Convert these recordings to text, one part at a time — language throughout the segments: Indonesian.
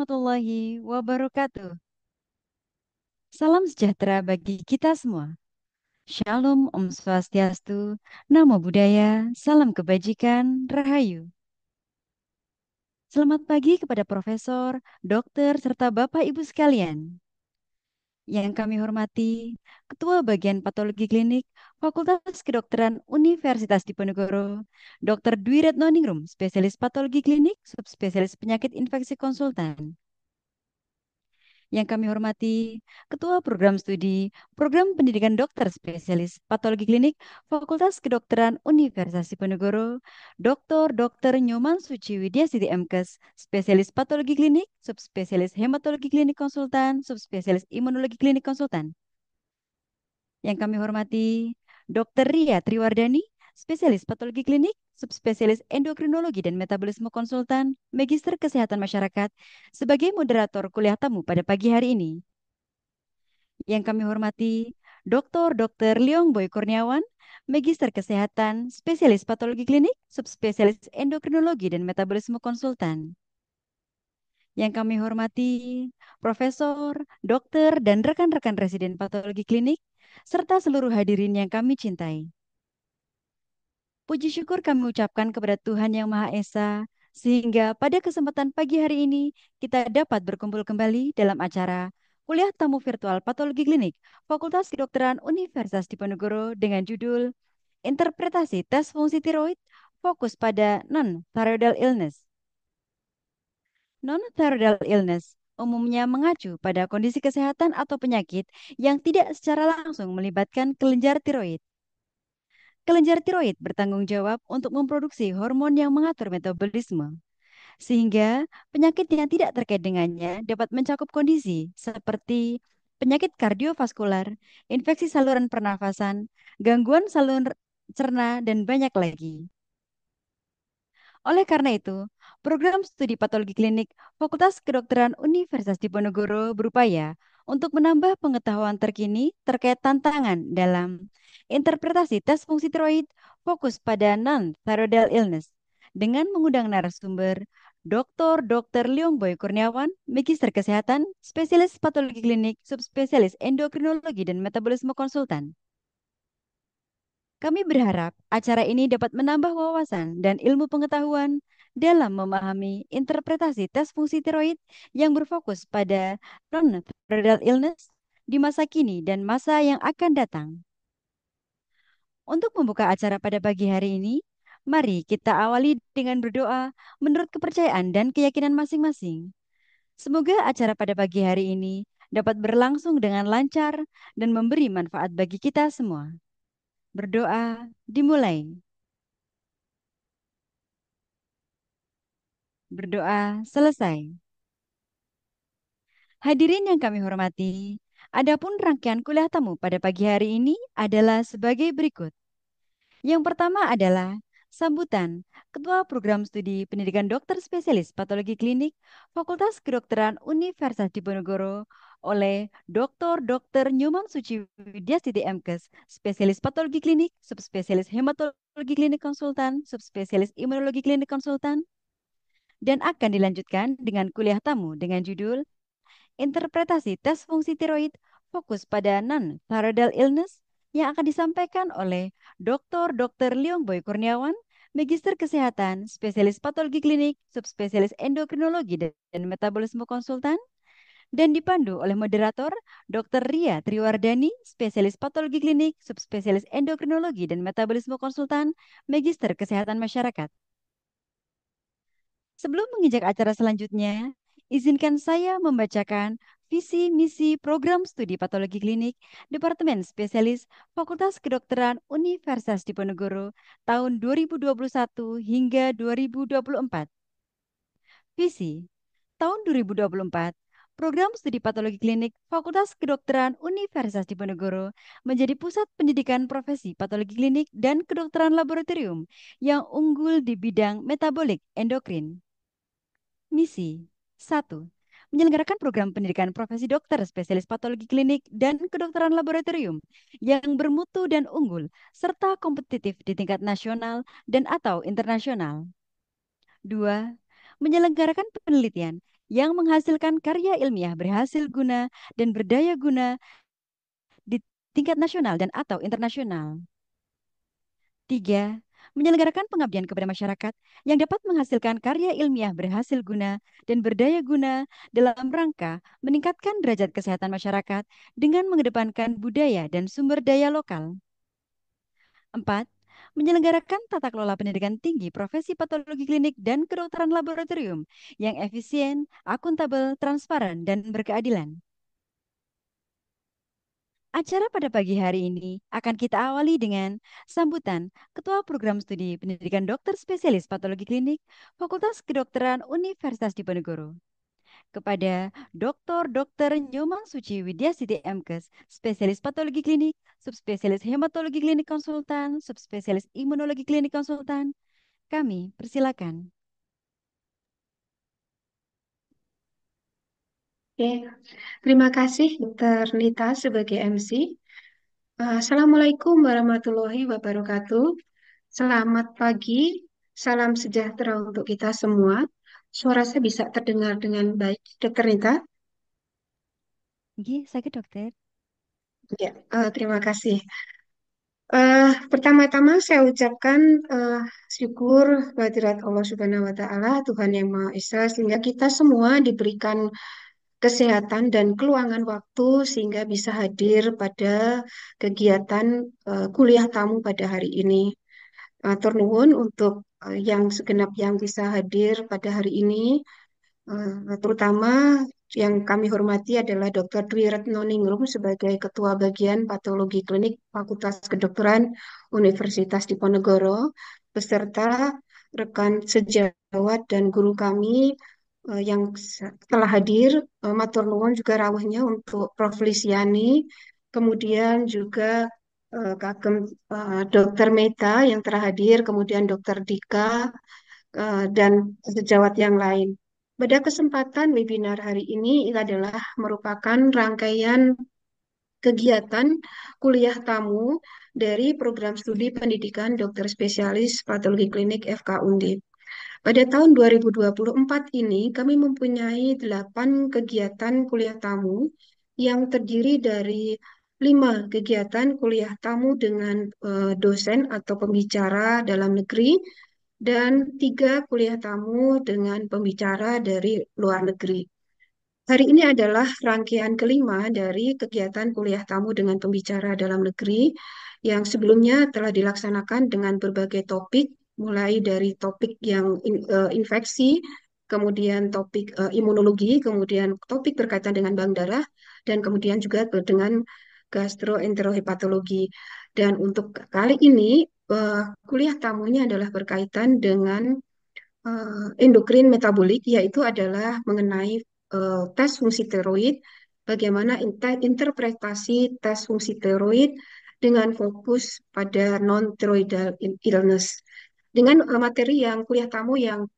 warahmatullahi wabarakatuh. Salam sejahtera bagi kita semua. Shalom, Om Swastiastu, Namo Buddhaya, Salam Kebajikan, Rahayu. Selamat pagi kepada Profesor, Dokter, serta Bapak Ibu sekalian. Yang kami hormati, Ketua Bagian Patologi Klinik, Fakultas Kedokteran Universitas Diponegoro, Dr. Dwi Retnoningrum, Spesialis Patologi Klinik, Subspesialis Penyakit Infeksi Konsultan. Yang kami hormati, Ketua Program Studi Program Pendidikan Dokter Spesialis Patologi Klinik Fakultas Kedokteran Universitas Diponegoro, Dr. Nyoman Suci Widya Siti MKes, Spesialis Patologi Klinik, Subspesialis Hematologi Klinik Konsultan, Subspesialis Imunologi Klinik Konsultan. Yang kami hormati, Dr. Ria Triwardani, Spesialis Patologi Klinik, Subspesialis Endokrinologi dan Metabolisme Konsultan, Magister Kesehatan Masyarakat, sebagai moderator kuliah tamu pada pagi hari ini. Yang kami hormati, Dr. Leong Boy Kurniawan, Magister Kesehatan, Spesialis Patologi Klinik, Subspesialis Endokrinologi dan Metabolisme Konsultan. Yang kami hormati, Profesor, Dokter, dan rekan-rekan residen patologi klinik, serta seluruh hadirin yang kami cintai. Puji syukur kami ucapkan kepada Tuhan Yang Maha Esa, sehingga pada kesempatan pagi hari ini kita dapat berkumpul kembali dalam acara Kuliah Tamu Virtual Patologi Klinik Fakultas Kedokteran Universitas Diponegoro dengan judul Interpretasi Tes Fungsi Tiroid Fokus pada Non-Thyroidal Illness. Non-thyroidal illness umumnya mengacu pada kondisi kesehatan atau penyakit yang tidak secara langsung melibatkan kelenjar tiroid. Kelenjar tiroid bertanggung jawab untuk memproduksi hormon yang mengatur metabolisme, sehingga penyakit yang tidak terkait dengannya dapat mencakup kondisi seperti penyakit kardiovaskular, infeksi saluran pernafasan, gangguan saluran cerna, dan banyak lagi. Oleh karena itu, program studi patologi klinik Fakultas Kedokteran Universitas Diponegoro berupaya untuk menambah pengetahuan terkini terkait tantangan dalam interpretasi tes fungsi tiroid fokus pada non-thyroidal illness dengan mengundang narasumber Dr. Leong Boy Kurniawan, Magister Kesehatan, Spesialis Patologi Klinik, Subspesialis Endokrinologi dan Metabolisme Konsultan. Kami berharap acara ini dapat menambah wawasan dan ilmu pengetahuan dalam memahami interpretasi tes fungsi tiroid yang berfokus pada non-thyroidal illness di masa kini dan masa yang akan datang. Untuk membuka acara pada pagi hari ini, mari kita awali dengan berdoa menurut kepercayaan dan keyakinan masing-masing. Semoga acara pada pagi hari ini dapat berlangsung dengan lancar dan memberi manfaat bagi kita semua. Berdoa dimulai. Berdoa selesai. Hadirin yang kami hormati, adapun rangkaian kuliah tamu pada pagi hari ini adalah sebagai berikut. Yang pertama adalah sambutan Ketua Program Studi Pendidikan Dokter Spesialis Patologi Klinik Fakultas Kedokteran Universitas Diponegoro oleh Dr. Nyoman Suci Widya Siti MKes, Spesialis Patologi Klinik, Subspesialis Hematologi Klinik Konsultan, Subspesialis Imunologi Klinik Konsultan, dan akan dilanjutkan dengan kuliah tamu dengan judul Interpretasi Tes Fungsi Tiroid Fokus pada Non-Thyroidal Illness yang akan disampaikan oleh Dr. Leong Boy Kurniawan, Magister Kesehatan, Spesialis Patologi Klinik, Subspesialis Endokrinologi dan Metabolisme Konsultan, dan dipandu oleh moderator Dr. Ria Triwardani, Spesialis Patologi Klinik, Subspesialis Endokrinologi dan Metabolisme Konsultan, Magister Kesehatan Masyarakat. Sebelum menginjak acara selanjutnya, izinkan saya membacakan visi misi program studi patologi klinik Departemen Spesialis Fakultas Kedokteran Universitas Diponegoro tahun 2021 hingga 2024. Visi tahun 2024, program studi patologi klinik Fakultas Kedokteran Universitas Diponegoro menjadi pusat pendidikan profesi patologi klinik dan kedokteran laboratorium yang unggul di bidang metabolik endokrin. Misi 1. Menyelenggarakan program pendidikan profesi dokter spesialis patologi klinik dan kedokteran laboratorium yang bermutu dan unggul serta kompetitif di tingkat nasional dan atau internasional. 2. Menyelenggarakan penelitian yang menghasilkan karya ilmiah berhasil guna dan berdaya guna di tingkat nasional dan atau internasional. Tiga, menyelenggarakan pengabdian kepada masyarakat yang dapat menghasilkan karya ilmiah berhasil guna dan berdaya guna dalam rangka meningkatkan derajat kesehatan masyarakat dengan mengedepankan budaya dan sumber daya lokal. Empat, menyelenggarakan tata kelola pendidikan tinggi profesi patologi klinik dan kedokteran laboratorium yang efisien, akuntabel, transparan, dan berkeadilan. Acara pada pagi hari ini akan kita awali dengan sambutan Ketua Program Studi Pendidikan Dokter Spesialis Patologi Klinik Fakultas Kedokteran Universitas Diponegoro kepada Dr. Nyomang Suci Widyasiti MKes, Spesialis Patologi Klinik, Subspesialis Hematologi Klinik Konsultan, Subspesialis Imunologi Klinik Konsultan. Kami persilakan. Oke, terima kasih Dr. Nita sebagai MC. Assalamualaikum warahmatullahi wabarakatuh. Selamat pagi, salam sejahtera untuk kita semua. Suara saya bisa terdengar dengan baik, Dr. Nita? Nggih, sakit dokter. Ya, terima kasih. Pertama-tama saya ucapkan syukur kehadirat Allah Subhanahu wa Ta'ala, Tuhan Yang Maha Esa, sehingga kita semua diberikan kesehatan dan keluangan waktu sehingga bisa hadir pada kegiatan kuliah tamu pada hari ini. Matur nuwun untuk yang segenap yang bisa hadir pada hari ini, terutama yang kami hormati adalah Dr. Dwi Retno Ningrum sebagai Ketua Bagian Patologi Klinik Fakultas Kedokteran Universitas Diponegoro, beserta rekan sejawat dan guru kami yang telah hadir. Matur nuwun juga rawuhnya untuk Prof. Lisiani, kemudian juga Kagem Dr. Meta yang telah hadir, kemudian Dr. Dika, dan sejawat yang lain. Pada kesempatan webinar hari ini adalah merupakan rangkaian kegiatan kuliah tamu dari program studi pendidikan dokter spesialis patologi klinik FK Undip. Pada tahun 2024 ini kami mempunyai 8 kegiatan kuliah tamu yang terdiri dari 5 kegiatan kuliah tamu dengan dosen atau pembicara dalam negeri dan 3 kuliah tamu dengan pembicara dari luar negeri. Hari ini adalah rangkaian kelima dari kegiatan kuliah tamu dengan pembicara dalam negeri yang sebelumnya telah dilaksanakan dengan berbagai topik, mulai dari topik yang infeksi, kemudian topik imunologi, kemudian topik berkaitan dengan bank darah, dan kemudian juga dengan gastroenterohepatologi. Dan untuk kali ini, kuliah tamunya adalah berkaitan dengan endokrin metabolik, yaitu adalah mengenai tes fungsi tiroid, bagaimana interpretasi tes fungsi tiroid dengan fokus pada non-thyroidal illness. Dengan materi yang kuliah tamu yang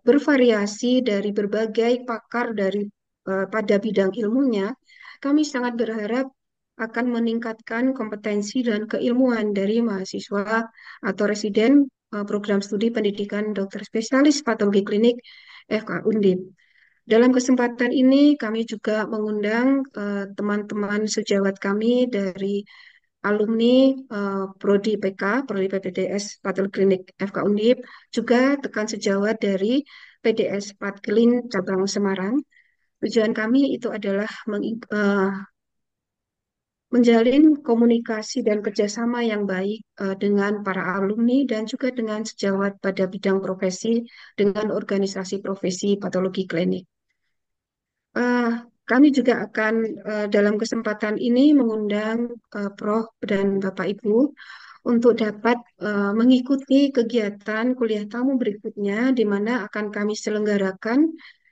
bervariasi dari berbagai pakar dari pada bidang ilmunya, kami sangat berharap akan meningkatkan kompetensi dan keilmuan dari mahasiswa atau residen program studi pendidikan dokter spesialis patologi klinik FK Undip. Dalam kesempatan ini kami juga mengundang teman-teman sejawat kami dari alumni Prodi PK, Prodi PPDS Patologi Klinik FK Undip, juga tekan sejawat dari PDS Patklin Cabang Semarang. Tujuan kami itu adalah menjalin komunikasi dan kerjasama yang baik dengan para alumni dan juga dengan sejawat pada bidang profesi dengan organisasi profesi patologi klinik. Eh, Kami juga akan dalam kesempatan ini mengundang Prof. dan Bapak Ibu untuk dapat mengikuti kegiatan kuliah tamu berikutnya di mana akan kami selenggarakan.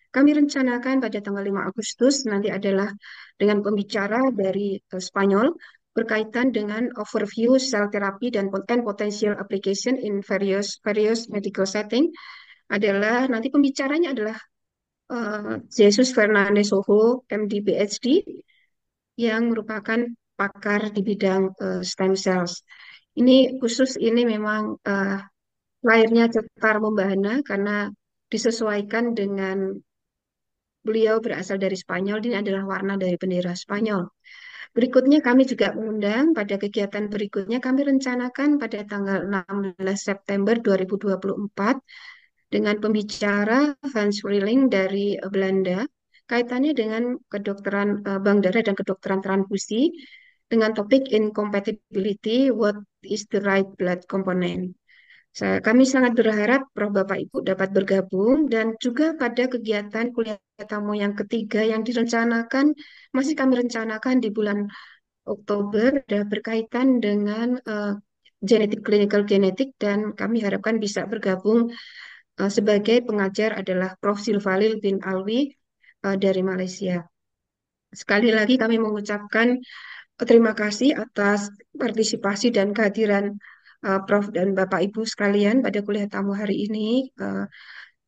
Kami rencanakan pada tanggal 5 Agustus nanti adalah dengan pembicara dari Spanyol berkaitan dengan overview cell therapy dan potential application in various medical setting. Adalah nanti pembicaranya adalah Jesus Fernandez Soho, MD PhD, yang merupakan pakar di bidang stem cells. Ini khusus ini memang lahirnya cetar membahana karena disesuaikan dengan beliau berasal dari Spanyol, ini adalah warna dari bendera Spanyol. Berikutnya kami juga mengundang pada kegiatan berikutnya kami rencanakan pada tanggal 16 September 2024 dengan pembicara Hans Frilling dari Belanda kaitannya dengan kedokteran bank darah dan kedokteran transfusi dengan topik incompatibility, what is the right blood component. Kami sangat berharap Prof. Bapak Ibu dapat bergabung dan juga pada kegiatan kuliah tamu yang ketiga yang direncanakan, masih kami rencanakan di bulan Oktober, berkaitan dengan genetik clinical genetik dan kami harapkan bisa bergabung sebagai pengajar adalah Prof. Silvalil bin Alwi dari Malaysia. Sekali lagi kami mengucapkan terima kasih atas partisipasi dan kehadiran Prof. dan Bapak Ibu sekalian pada kuliah tamu hari ini.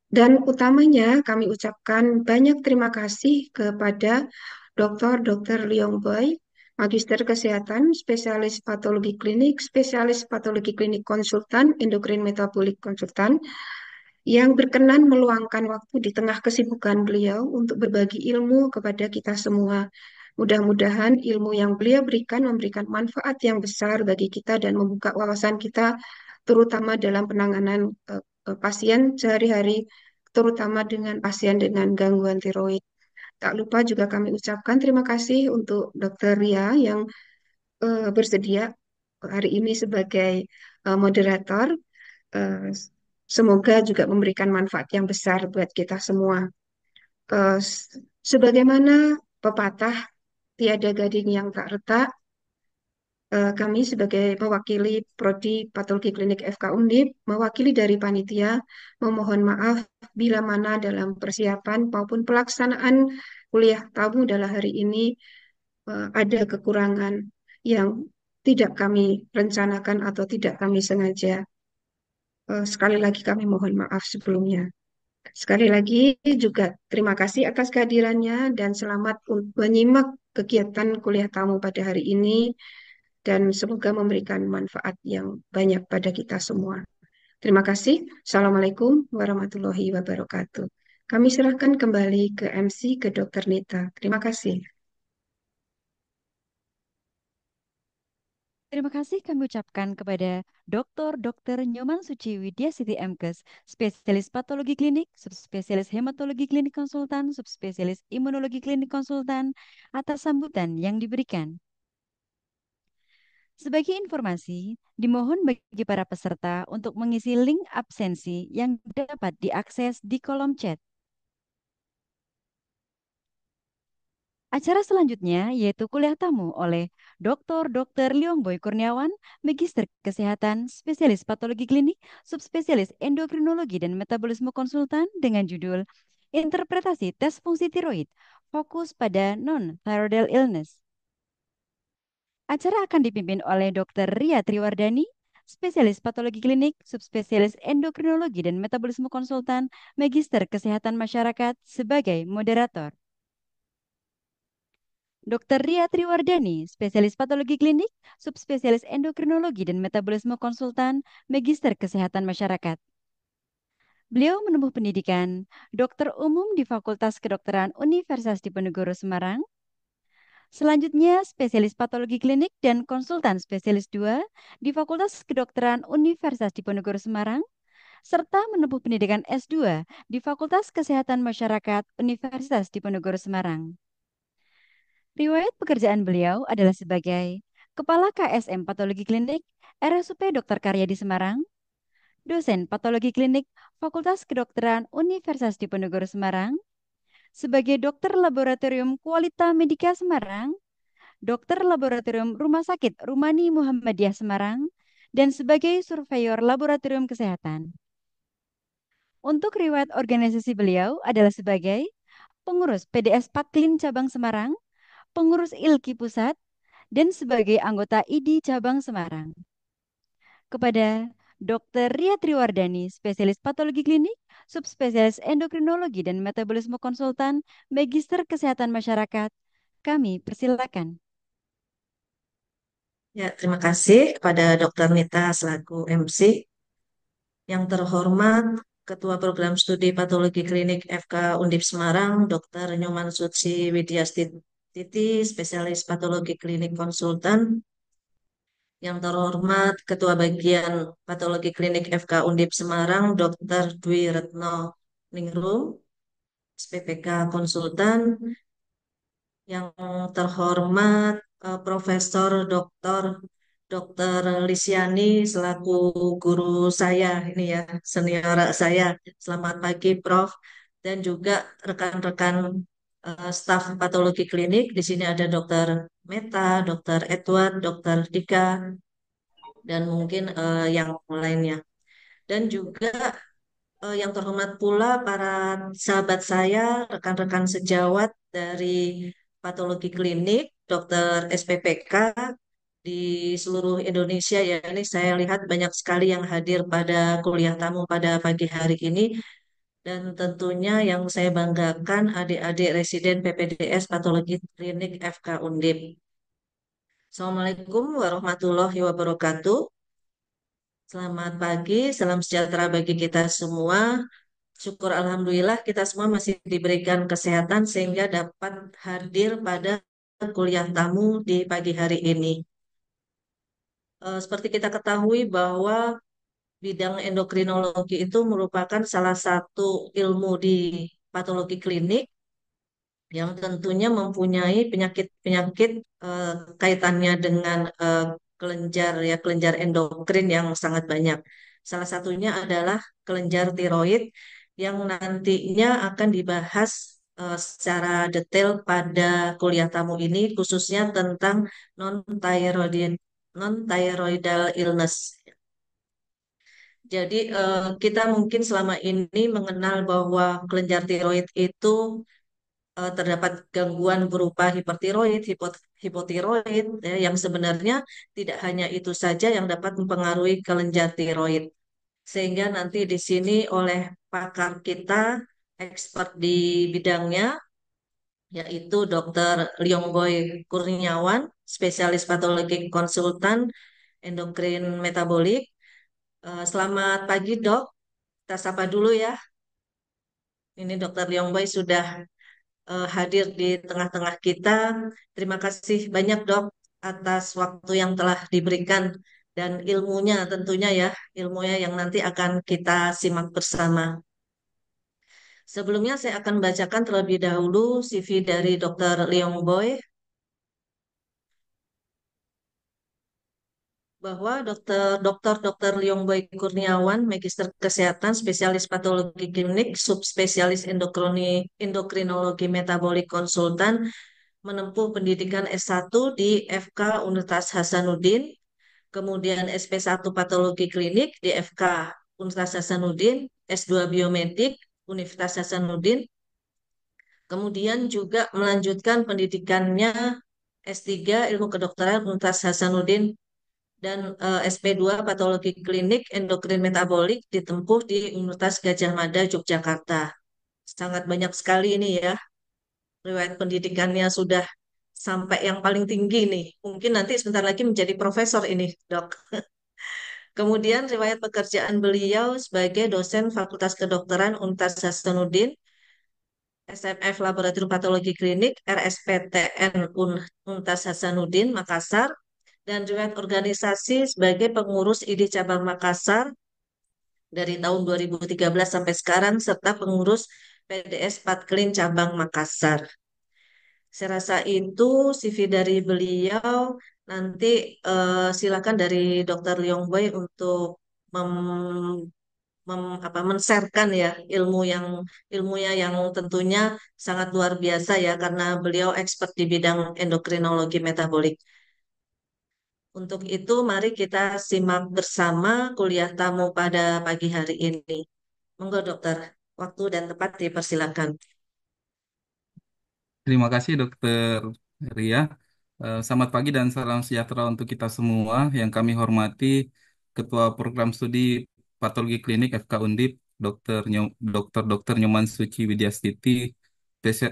Dan utamanya kami ucapkan banyak terima kasih kepada Dr. Leong Boy, Magister Kesehatan, Spesialis Patologi Klinik, Spesialis Patologi Klinik Konsultan, Endokrin Metabolik Konsultan, yang berkenan meluangkan waktu di tengah kesibukan beliau untuk berbagi ilmu kepada kita semua. Mudah-mudahan ilmu yang beliau berikan memberikan manfaat yang besar bagi kita dan membuka wawasan kita, terutama dalam penanganan pasien sehari-hari, terutama dengan pasien dengan gangguan tiroid. Tak lupa juga kami ucapkan terima kasih untuk Dr. Ria yang bersedia hari ini sebagai moderator. Eh, Semoga juga memberikan manfaat yang besar buat kita semua. Sebagaimana pepatah, tiada gading yang tak retak, kami sebagai mewakili Prodi Patologi Klinik FK Undip, mewakili dari panitia, memohon maaf bila mana dalam persiapan maupun pelaksanaan kuliah tamu dalam hari ini ada kekurangan yang tidak kami rencanakan atau tidak kami sengaja. Sekali lagi kami mohon maaf sebelumnya. Sekali lagi juga terima kasih atas kehadirannya dan selamat menyimak kegiatan kuliah tamu pada hari ini dan semoga memberikan manfaat yang banyak pada kita semua. Terima kasih. Assalamualaikum warahmatullahi wabarakatuh. Kami serahkan kembali ke MC ke Dr. Nita. Terima kasih. Terima kasih kami ucapkan kepada Dr. Nyoman Suci Widya Siti MKes, spesialis patologi klinik, subspesialis hematologi klinik konsultan, subspesialis imunologi klinik konsultan, atas sambutan yang diberikan. Sebagai informasi, dimohon bagi para peserta untuk mengisi link absensi yang dapat diakses di kolom chat. Acara selanjutnya yaitu kuliah tamu oleh Dr. Leong Boy Kurniawan, Magister Kesehatan, Spesialis Patologi Klinik, Subspesialis Endokrinologi dan Metabolisme Konsultan dengan judul Interpretasi Tes Fungsi Tiroid, Fokus pada Non-Thyroidal Illness. Acara akan dipimpin oleh Dr. Ria Triwardani, Spesialis Patologi Klinik, Subspesialis Endokrinologi dan Metabolisme Konsultan, Magister Kesehatan Masyarakat sebagai moderator. Dr. Ria Triwardani, Spesialis Patologi Klinik, Subspesialis Endokrinologi dan Metabolisme Konsultan, Magister Kesehatan Masyarakat. Beliau menempuh pendidikan dokter umum di Fakultas Kedokteran Universitas Diponegoro Semarang. Selanjutnya, spesialis patologi klinik dan konsultan spesialis 2 di Fakultas Kedokteran Universitas Diponegoro Semarang, serta menempuh pendidikan S2 di Fakultas Kesehatan Masyarakat Universitas Diponegoro Semarang. Riwayat pekerjaan beliau adalah sebagai Kepala KSM Patologi Klinik RSUP Dr. Karyadi Semarang, dosen patologi klinik Fakultas Kedokteran Universitas Diponegoro Semarang, sebagai dokter laboratorium Qualita Medica Semarang, dokter laboratorium Rumah Sakit Rumani Muhammadiyah Semarang, dan sebagai surveyor laboratorium kesehatan. Untuk riwayat organisasi beliau adalah sebagai pengurus PDS Paklin Cabang Semarang, pengurus ILKI Pusat, dan sebagai anggota ID Cabang Semarang. Kepada Dr. Ria Triwardani, spesialis patologi klinik, subspesialis endokrinologi dan metabolisme konsultan, Magister Kesehatan Masyarakat, kami persilakan. Ya, terima kasih kepada Dr. Nita selaku MC. Yang terhormat Ketua Program Studi Patologi Klinik FK Undip Semarang, Dr. Nyoman Suci Widiastiti, Spesialis Patologi Klinik Konsultan. Yang terhormat Ketua Bagian Patologi Klinik FK Undip Semarang, Dr. Dwi Retno Ningrum, SPPK Konsultan. Yang terhormat Profesor Dr. Lisiani selaku guru saya ini ya, senior saya. Selamat pagi Prof. Dan juga rekan-rekan staf patologi klinik. Di sini ada Dr. Meta, Dr. Edward, Dr. Dika, dan mungkin yang lainnya. Dan juga yang terhormat pula para sahabat saya, rekan-rekan sejawat dari patologi klinik, dokter SPPK di seluruh Indonesia ya. Ini saya lihat banyak sekali yang hadir pada kuliah tamu pada pagi hari ini. Dan tentunya yang saya banggakan adik-adik residen PPDS Patologi Klinik FK Undip. Assalamualaikum warahmatullahi wabarakatuh. Selamat pagi, salam sejahtera bagi kita semua. Syukur Alhamdulillah kita semua masih diberikan kesehatan sehingga dapat hadir pada kuliah tamu di pagi hari ini. Seperti kita ketahui bahwa bidang endokrinologi itu merupakan salah satu ilmu di patologi klinik yang tentunya mempunyai penyakit-penyakit eh, kaitannya dengan kelenjar ya kelenjar endokrin yang sangat banyak. Salah satunya adalah kelenjar tiroid yang nantinya akan dibahas secara detail pada kuliah tamu ini khususnya tentang non-thyroidal illness. Jadi kita mungkin selama ini mengenal bahwa kelenjar tiroid itu terdapat gangguan berupa hipertiroid, hipotiroid, ya, yang sebenarnya tidak hanya itu saja yang dapat mempengaruhi kelenjar tiroid. Sehingga nanti di sini oleh pakar kita, expert di bidangnya, yaitu Dr. Liongboy Kurniawan, spesialis patologi konsultan endokrin metabolik. Selamat pagi dok, kita sapa dulu ya. Ini Dr. Liongboy sudah hadir di tengah-tengah kita. Terima kasih banyak dok atas waktu yang telah diberikan dan ilmunya tentunya ya, ilmunya yang nanti akan kita simak bersama. Sebelumnya saya akan bacakan terlebih dahulu CV dari Dr. Leong Boy bahwa Dr. Leong Boy Kurniawan, Magister Kesehatan, Spesialis Patologi Klinik, Subspesialis Endokrinologi Metabolik Konsultan, menempuh pendidikan S1 di FK Universitas Hasanuddin, kemudian SP1 Patologi Klinik di FK Universitas Hasanuddin, S2 Biomedik Universitas Hasanuddin, kemudian juga melanjutkan pendidikannya S3 Ilmu Kedokteran Universitas Hasanuddin dan SP2 Patologi Klinik Endokrin Metabolik ditempuh di Universitas Gadjah Mada Yogyakarta. Sangat banyak sekali ini ya, riwayat pendidikannya sudah sampai yang paling tinggi nih. Mungkin nanti sebentar lagi menjadi profesor ini, Dok. Kemudian riwayat pekerjaan beliau sebagai dosen Fakultas Kedokteran Universitas Hasanuddin, SMF Laboratorium Patologi Klinik, RSPTN Universitas Hasanuddin, Makassar, dan riwayat organisasi sebagai pengurus ID Cabang Makassar dari tahun 2013 sampai sekarang, serta pengurus PDS Patklin Cabang Makassar. Saya rasa itu CV dari beliau. Nanti silakan dari Dr. Leong Boy untuk men-sharekan ya ilmunya yang tentunya sangat luar biasa ya karena beliau expert di bidang endokrinologi metabolik. Untuk itu mari kita simak bersama kuliah tamu pada pagi hari ini. Monggo dokter, waktu dan tempat dipersilakan. Terima kasih Dokter Ria. Selamat pagi dan salam sejahtera untuk kita semua. Yang kami hormati Ketua Program Studi Patologi Klinik FK Undip, Dr. Nyoman Suci Widiastiti,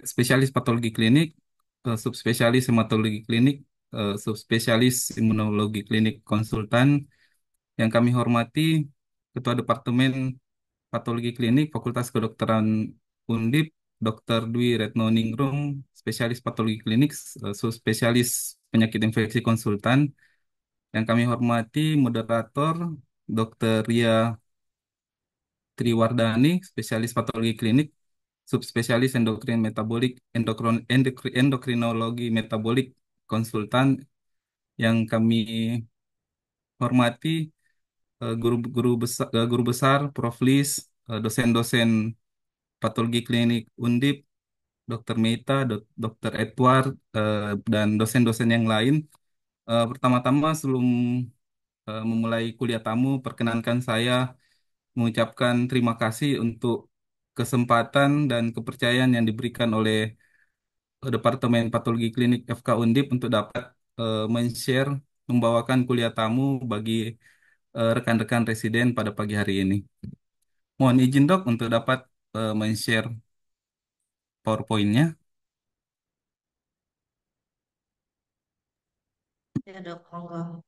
Spesialis Patologi Klinik, Subspesialis Hematologi Klinik, Subspesialis Imunologi Klinik Konsultan. Yang kami hormati Ketua Departemen Patologi Klinik Fakultas Kedokteran Undip, Dr. Dwi Retnoningrum, spesialis patologi klinik, subspesialis penyakit infeksi konsultan. Yang kami hormati moderator Dr. Ria Triwardani, spesialis patologi klinik, subspesialis endokrin metabolik, endokrinologi metabolik konsultan. Yang kami hormati guru besar, Prof. Lis, dosen-dosen patologi klinik Undip, Dr. Meita, Dr. Edward, dan dosen-dosen yang lain. Pertama-tama sebelum memulai kuliah tamu, perkenankan saya mengucapkan terima kasih untuk kesempatan dan kepercayaan yang diberikan oleh Departemen Patologi Klinik FK Undip untuk dapat men-share, membawakan kuliah tamu bagi rekan-rekan residen pada pagi hari ini. Mohon izin dok untuk dapat men-share PowerPoint-nya. Ya dok, monggo.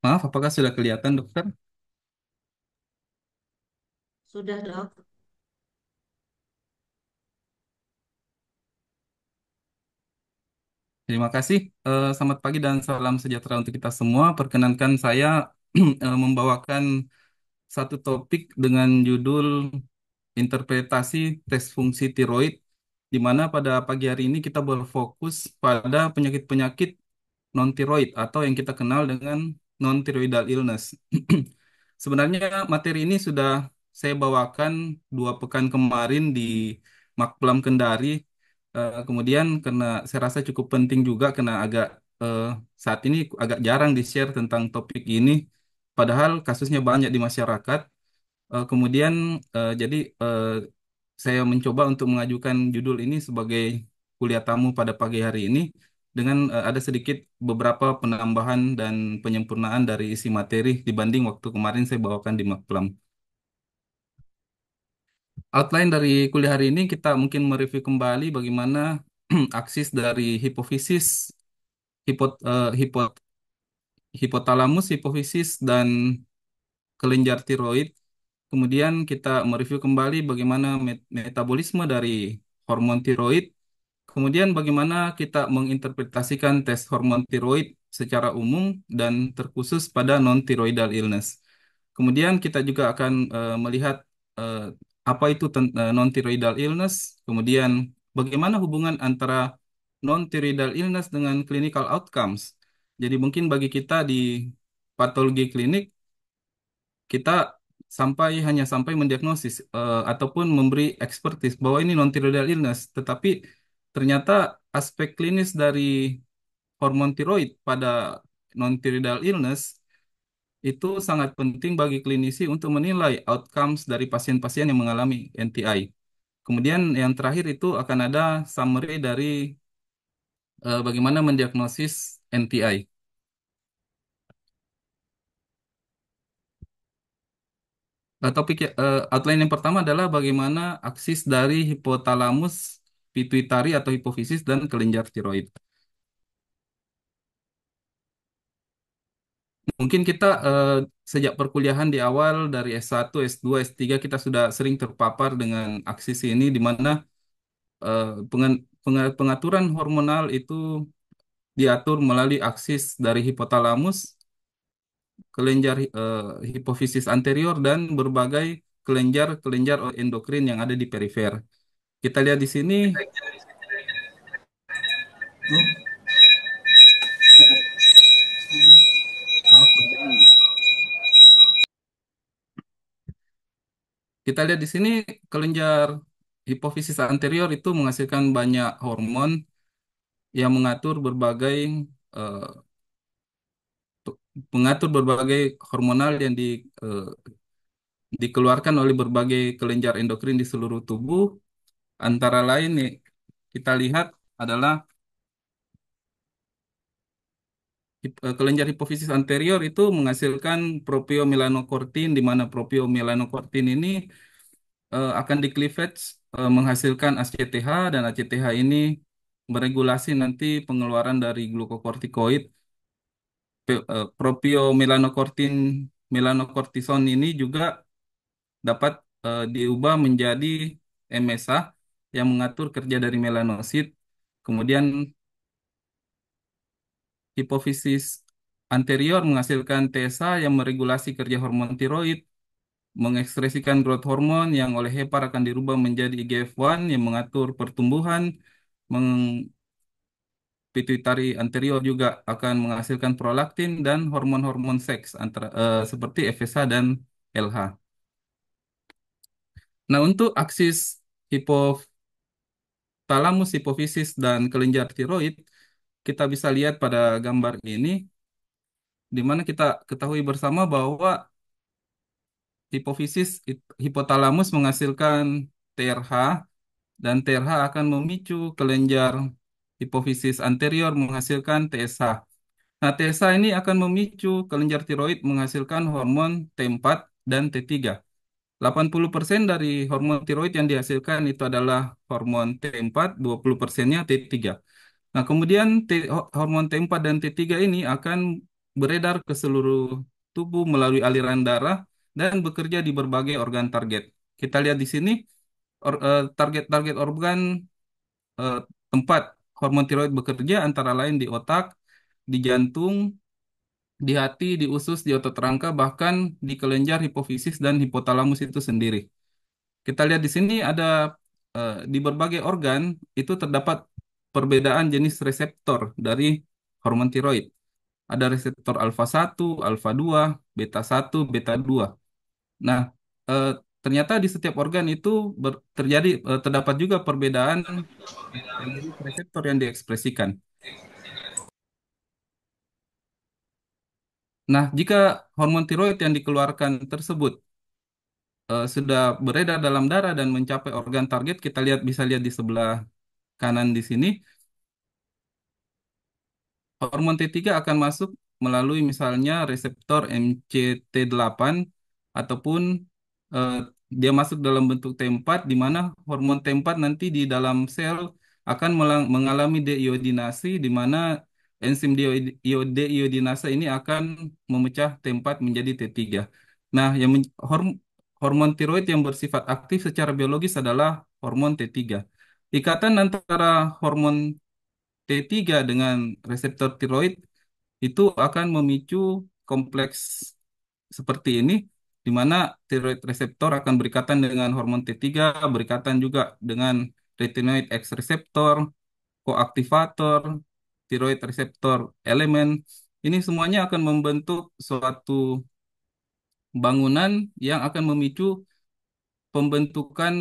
Maaf, apakah sudah kelihatan dokter? Sudah dok. Terima kasih. Selamat pagi dan salam sejahtera untuk kita semua. Perkenankan saya membawakan satu topik dengan judul interpretasi tes fungsi tiroid, di mana pada pagi hari ini kita berfokus pada penyakit-penyakit non-tiroid atau yang kita kenal dengan non-thyroidal illness. Sebenarnya materi ini sudah saya bawakan 2 pekan kemarin di Makplam Kendari. Kemudian karena saya rasa cukup penting juga karena eh, saat ini agak jarang di-share tentang topik ini, padahal kasusnya banyak di masyarakat. Kemudian jadi saya mencoba untuk mengajukan judul ini sebagai kuliah tamu pada pagi hari ini dengan ada sedikit beberapa penambahan dan penyempurnaan dari isi materi dibanding waktu kemarin saya bawakan di Makplam. Outline dari kuliah hari ini kita mungkin mereview kembali bagaimana aksis dari hipofisis, hipot, eh, hipot, hipotalamus, hipofisis, dan kelenjar tiroid. Kemudian kita mereview kembali bagaimana metabolisme dari hormon tiroid. Kemudian bagaimana kita menginterpretasikan tes hormon tiroid secara umum dan terkhusus pada non-thyroidal illness. Kemudian kita juga akan melihat eh, apa itu non-thyroidal illness, kemudian bagaimana hubungan antara non-thyroidal illness dengan clinical outcomes. Jadi mungkin bagi kita di patologi klinik, kita hanya sampai mendiagnosis ataupun memberi ekspertis bahwa ini non-thyroidal illness, tetapi ternyata aspek klinis dari hormon tiroid pada non-thyroidal illness itu sangat penting bagi klinisi untuk menilai outcomes dari pasien-pasien yang mengalami NTI. Kemudian yang terakhir itu akan ada summary dari bagaimana mendiagnosis NTI. Outline yang pertama adalah bagaimana aksis dari hipotalamus, pituitari atau hipofisis dan kelenjar tiroid. Mungkin kita sejak perkuliahan di awal dari S1, S2, S3 kita sudah sering terpapar dengan aksis ini di mana eh, pengaturan hormonal itu diatur melalui aksis dari hipotalamus, kelenjar hipofisis anterior dan berbagai kelenjar-kelenjar endokrin yang ada di perifer. Kita lihat di sini. Oh, begini. Kita lihat di sini kelenjar hipofisis anterior itu menghasilkan banyak hormon yang eh, mengatur berbagai hormonal yang dikeluarkan oleh berbagai kelenjar endokrin di seluruh tubuh. Antara lain nih kita lihat adalah kelenjar hipofisis anterior itu menghasilkan propiomelanokortin, di mana propiomelanokortin ini akan di cleavage menghasilkan ACTH, dan ACTH ini meregulasi nanti pengeluaran dari glukokortikoid propiomelanokortin melanokortison ini juga dapat diubah menjadi MSA yang mengatur kerja dari melanosit. Kemudian hipofisis anterior menghasilkan TSA yang meregulasi kerja hormon tiroid, mengekspresikan growth hormone yang oleh hepar akan dirubah menjadi IGF-1 yang mengatur pertumbuhan, pituitari anterior juga akan menghasilkan prolaktin dan hormon-hormon seks seperti FSH dan LH. Nah, untuk aksis hipotalamus, hipofisis, dan kelenjar tiroid, kita bisa lihat pada gambar ini, di mana kita ketahui bersama bahwa hipofisis, hipotalamus menghasilkan TRH, dan TRH akan memicu kelenjar hipofisis anterior menghasilkan TSH. Nah, TSH ini akan memicu kelenjar tiroid menghasilkan hormon T4 dan T3. 80% dari hormon tiroid yang dihasilkan itu adalah hormon T4, 20%-nya T3. Nah, kemudian hormon T4 dan T3 ini akan beredar ke seluruh tubuh melalui aliran darah dan bekerja di berbagai organ target. Kita lihat di sini target-target organ eh, tempat hormon tiroid bekerja antara lain di otak, di jantung, di hati, di usus, di otot rangka, bahkan di kelenjar hipofisis dan hipotalamus itu sendiri. Kita lihat di sini ada di berbagai organ itu terdapat perbedaan jenis reseptor dari hormon tiroid. Ada reseptor alfa 1, alfa 2, beta 1, beta 2. Nah, eh, ternyata di setiap organ itu terdapat juga perbedaan jenis reseptor yang diekspresikan. Nah, jika hormon tiroid yang dikeluarkan tersebut sudah beredar dalam darah dan mencapai organ target, kita bisa lihat di sebelah kanan di sini, hormon T3 akan masuk melalui misalnya reseptor MCT8 ataupun eh, dia masuk dalam bentuk T4 di mana hormon T4 nanti di dalam sel akan mengalami deiodinasi di mana enzim deiodinase ini akan memecah T4 menjadi T3. Nah, hormon tiroid yang bersifat aktif secara biologis adalah hormon T3. Ikatan antara hormon T3 dengan reseptor tiroid itu akan memicu kompleks seperti ini, di mana tiroid reseptor akan berikatan dengan hormon T3, berikatan juga dengan retinoid X reseptor, koaktivator, tiroid reseptor elemen. Ini semuanya akan membentuk suatu bangunan yang akan memicu pembentukan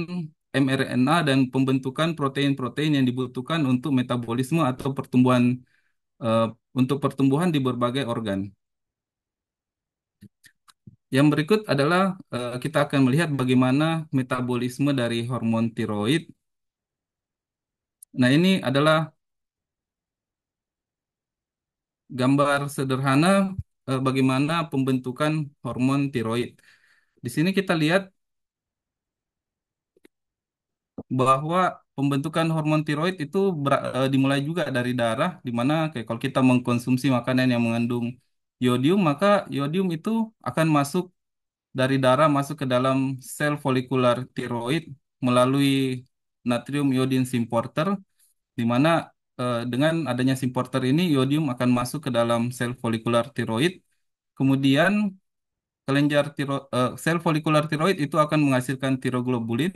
mRNA dan pembentukan protein-protein yang dibutuhkan untuk metabolisme atau eh, untuk pertumbuhan di berbagai organ. Yang berikut adalah kita akan melihat bagaimana metabolisme dari hormon tiroid. Nah, ini adalah gambar sederhana bagaimana pembentukan hormon tiroid. Di sini kita lihat bahwa pembentukan hormon tiroid itu dimulai juga dari darah, di mana kayak kalau kita mengkonsumsi makanan yang mengandung yodium, maka yodium itu akan masuk dari darah masuk ke dalam sel folikular tiroid melalui natrium iodine symporter, di mana dengan adanya symporter ini yodium akan masuk ke dalam sel folikular tiroid. Kemudian sel folikular tiroid itu akan menghasilkan tiroglobulin.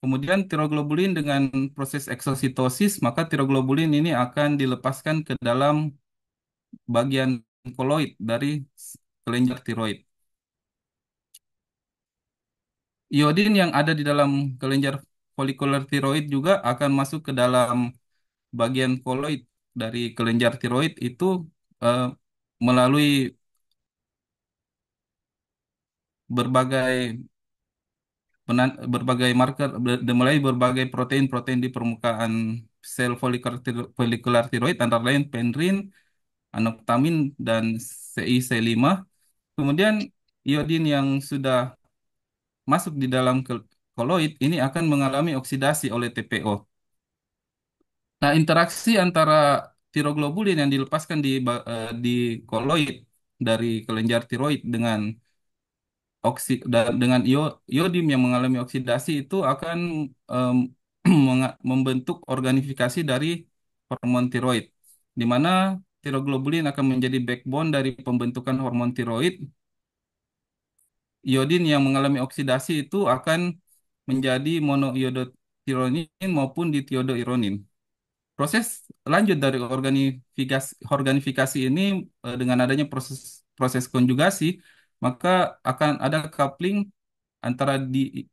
Kemudian tiroglobulin dengan proses eksositosis, maka tiroglobulin ini akan dilepaskan ke dalam bagian koloid dari kelenjar tiroid. Iodin yang ada di dalam kelenjar folikular tiroid juga akan masuk ke dalam bagian koloid dari kelenjar tiroid itu eh, melalui berbagai berbagai marker mulai berbagai protein-protein di permukaan sel folikular tiroid antara lain penrin, anoktamin dan CIC5. Kemudian iodin yang sudah masuk di dalam koloid ini akan mengalami oksidasi oleh TPO. Nah, interaksi antara tiroglobulin yang dilepaskan di koloid dari kelenjar tiroid dengan dengan iodium yang mengalami oksidasi itu akan em, membentuk organifikasi dari hormon tiroid, di mana tiroglobulin akan menjadi backbone dari pembentukan hormon tiroid. Iodin yang mengalami oksidasi itu akan menjadi monoiodotiridonin maupun ditiodoironin. Proses lanjut dari organifikasi ini dengan adanya proses proses konjugasi, maka akan ada coupling antara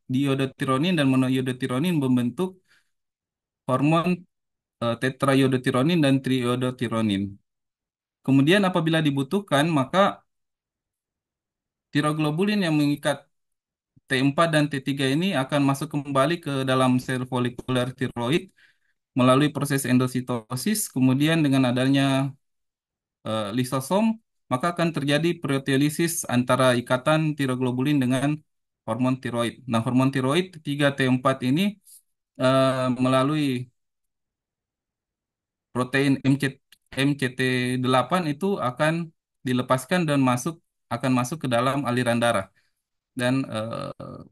diiodotironin dan monoiodotiridonin membentuk hormon tetraiodotiridonin dan triiodotiridonin. Kemudian apabila dibutuhkan, maka tiroglobulin yang mengikat T4 dan T3 ini akan masuk kembali ke dalam sel folikuler tiroid melalui proses endositosis. Kemudian dengan adanya lisosom, maka akan terjadi proteolisis antara ikatan tiroglobulin dengan hormon tiroid. Nah, hormon tiroid 3T4 ini melalui protein MCT8 itu akan dilepaskan dan akan masuk ke dalam aliran darah dan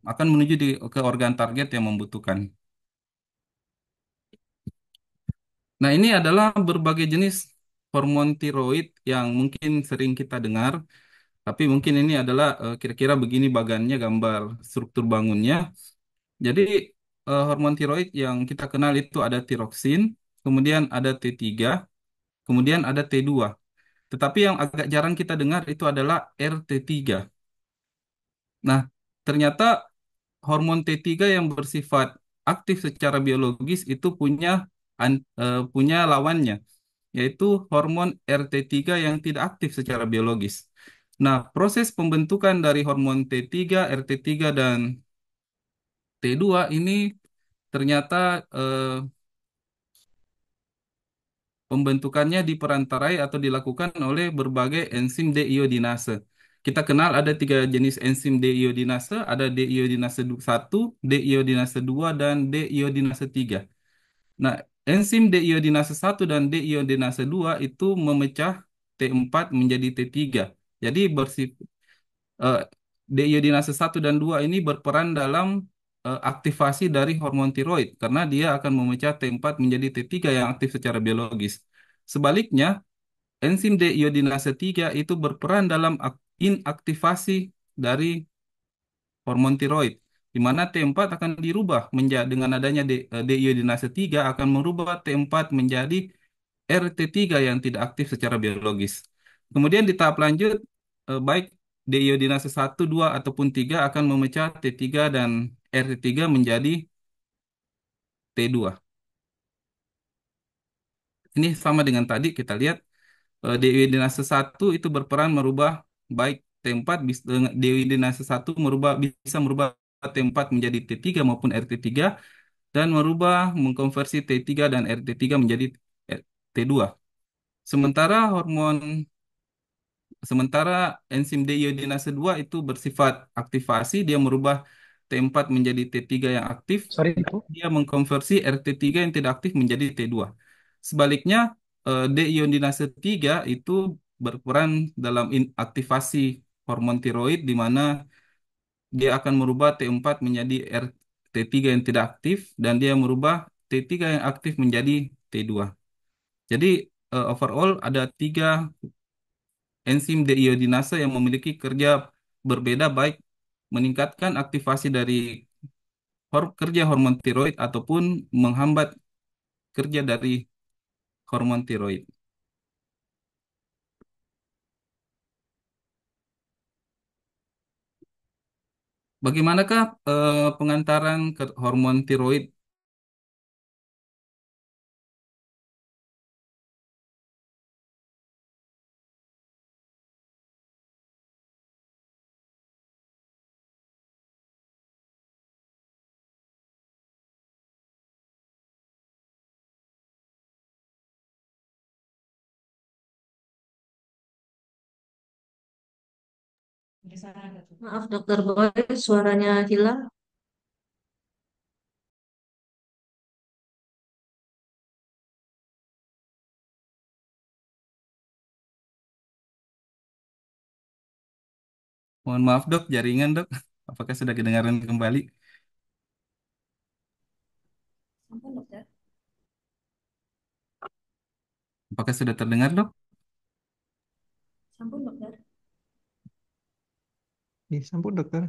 akan menuju ke organ target yang membutuhkan. Nah, ini adalah berbagai jenis hormon tiroid yang mungkin sering kita dengar, tapi mungkin ini adalah kira-kira begini bagannya gambar struktur bangunnya. Jadi hormon tiroid yang kita kenal itu ada tiroksin, kemudian ada T3, kemudian ada T2. Tetapi yang agak jarang kita dengar itu adalah RT3. Nah, ternyata hormon T3 yang bersifat aktif secara biologis itu punya lawannya, yaitu hormon RT3 yang tidak aktif secara biologis. Nah, proses pembentukan dari hormon T3, RT3, dan T2 ini ternyata pembentukannya diperantarai atau dilakukan oleh berbagai enzim deiodinase. Kita kenal ada tiga jenis enzim deiodinase, ada deiodinase 1, deiodinase 2, dan deiodinase 3. Nah, enzim deiodinase 1 dan deiodinase 2 itu memecah T4 menjadi T3. Jadi eh, deiodinase 1 dan 2 ini berperan dalam aktivasi dari hormon tiroid karena dia akan memecah T4 menjadi T3 yang aktif secara biologis. Sebaliknya, enzim deiodinase 3 itu berperan dalam inaktivasi dari hormon tiroid, di mana T4 akan dirubah menjadi dengan adanya deiodinase 3 akan merubah T4 menjadi RT3 yang tidak aktif secara biologis. Kemudian di tahap lanjut, baik deiodinase 1, 2, ataupun 3 akan memecah T3 dan RT3 menjadi T2. Ini sama dengan tadi kita lihat Dewi Dinase 1 itu berperan merubah baik T4 Dewi Dinase 1 bisa merubah T4 menjadi T3 maupun RT3 dan mengkonversi T3 dan RT3 menjadi T2. Sementara sementara enzim deiodinase 2 itu bersifat aktivasi, dia merubah T4 menjadi T3 yang aktif, Sorry, dan Bu. dia mengkonversi RT3 yang tidak aktif menjadi T2. Sebaliknya, deioninase 3 itu berperan dalam aktivasi hormon tiroid di mana dia akan merubah T4 menjadi T3 yang tidak aktif dan dia merubah T3 yang aktif menjadi T2. Jadi overall ada tiga enzim deiodinase yang memiliki kerja berbeda baik meningkatkan aktivasi dari kerja hormon tiroid ataupun menghambat kerja dari hormon tiroid. Bagaimanakah pengantaran ke hormon tiroid? Maaf, Dokter Boy, suaranya hilang. Mohon maaf dok, jaringan dok. Apakah sudah kedengaran kembali? Sampun dokter. Apakah sudah terdengar dok? Sampun dokter. Sampun dokter.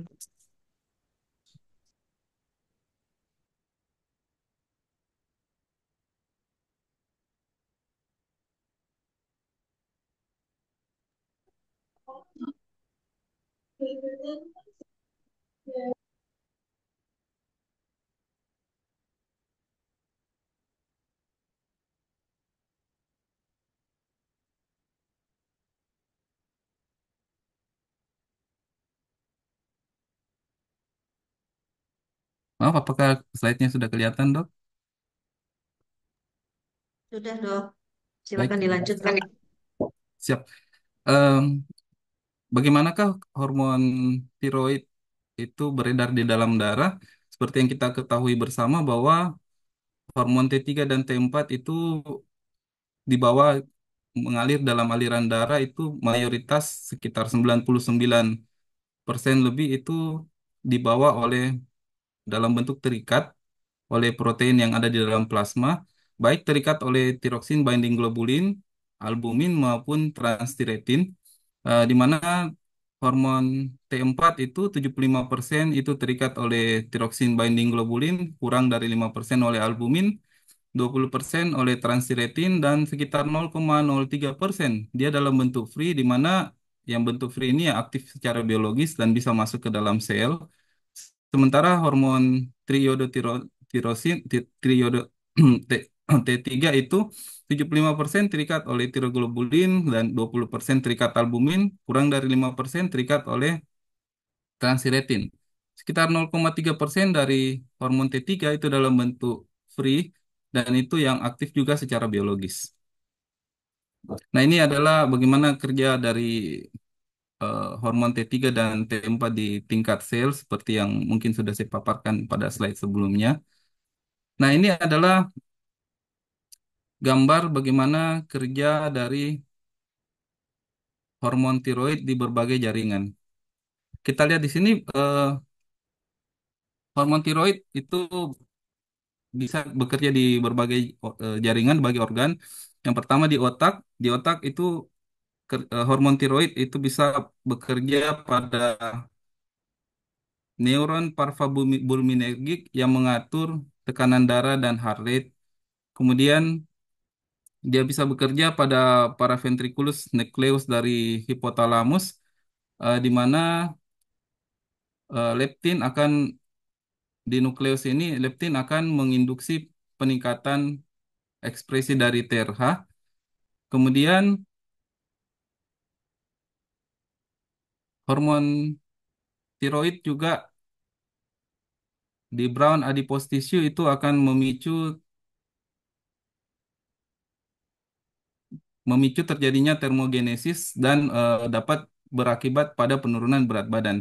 Maaf, apakah slide-nya sudah kelihatan dok? Sudah dok. Baik, Silakan dilanjutkan. siap. Em, Bagaimanakah hormon tiroid itu beredar di dalam darah? Seperti yang kita ketahui bersama bahwa hormon T3 dan T4 itu dibawa mengalir dalam aliran darah itu mayoritas sekitar 99% lebih itu dibawa oleh dalam bentuk terikat oleh protein yang ada di dalam plasma, baik terikat oleh tiroksin binding globulin, albumin maupun transthyretin, di mana hormon T4 itu 75% itu terikat oleh tiroksin binding globulin, kurang dari 5% oleh albumin, 20% oleh transthyretin, dan sekitar 0,03% dia dalam bentuk free, di mana yang bentuk free ini ya aktif secara biologis dan bisa masuk ke dalam sel. Sementara hormon triiodotirosin, triodo T- T3 itu 75% terikat oleh tiroglobulin dan 20% terikat albumin, kurang dari 5% terikat oleh transthyretin. Sekitar 0,3% dari hormon T3 itu dalam bentuk free dan itu yang aktif juga secara biologis. Nah, ini adalah bagaimana kerja dari hormon T3 dan T4 di tingkat sel seperti yang mungkin sudah saya paparkan pada slide sebelumnya. Nah, ini adalah gambar bagaimana kerja dari hormon tiroid di berbagai jaringan. Kita lihat di sini hormon tiroid itu bisa bekerja di berbagai jaringan, bagi organ. Yang pertama di otak itu hormon tiroid itu bisa bekerja pada neuron parvabulminergik yang mengatur tekanan darah dan heart rate. Kemudian dia bisa bekerja pada paraventriculus nucleus dari hipotalamus, di mana leptin akan di nukleus ini leptin akan menginduksi peningkatan ekspresi dari TRH. Kemudian hormon tiroid juga di brown adipose tissue itu akan memicu terjadinya termogenesis dan dapat berakibat pada penurunan berat badan.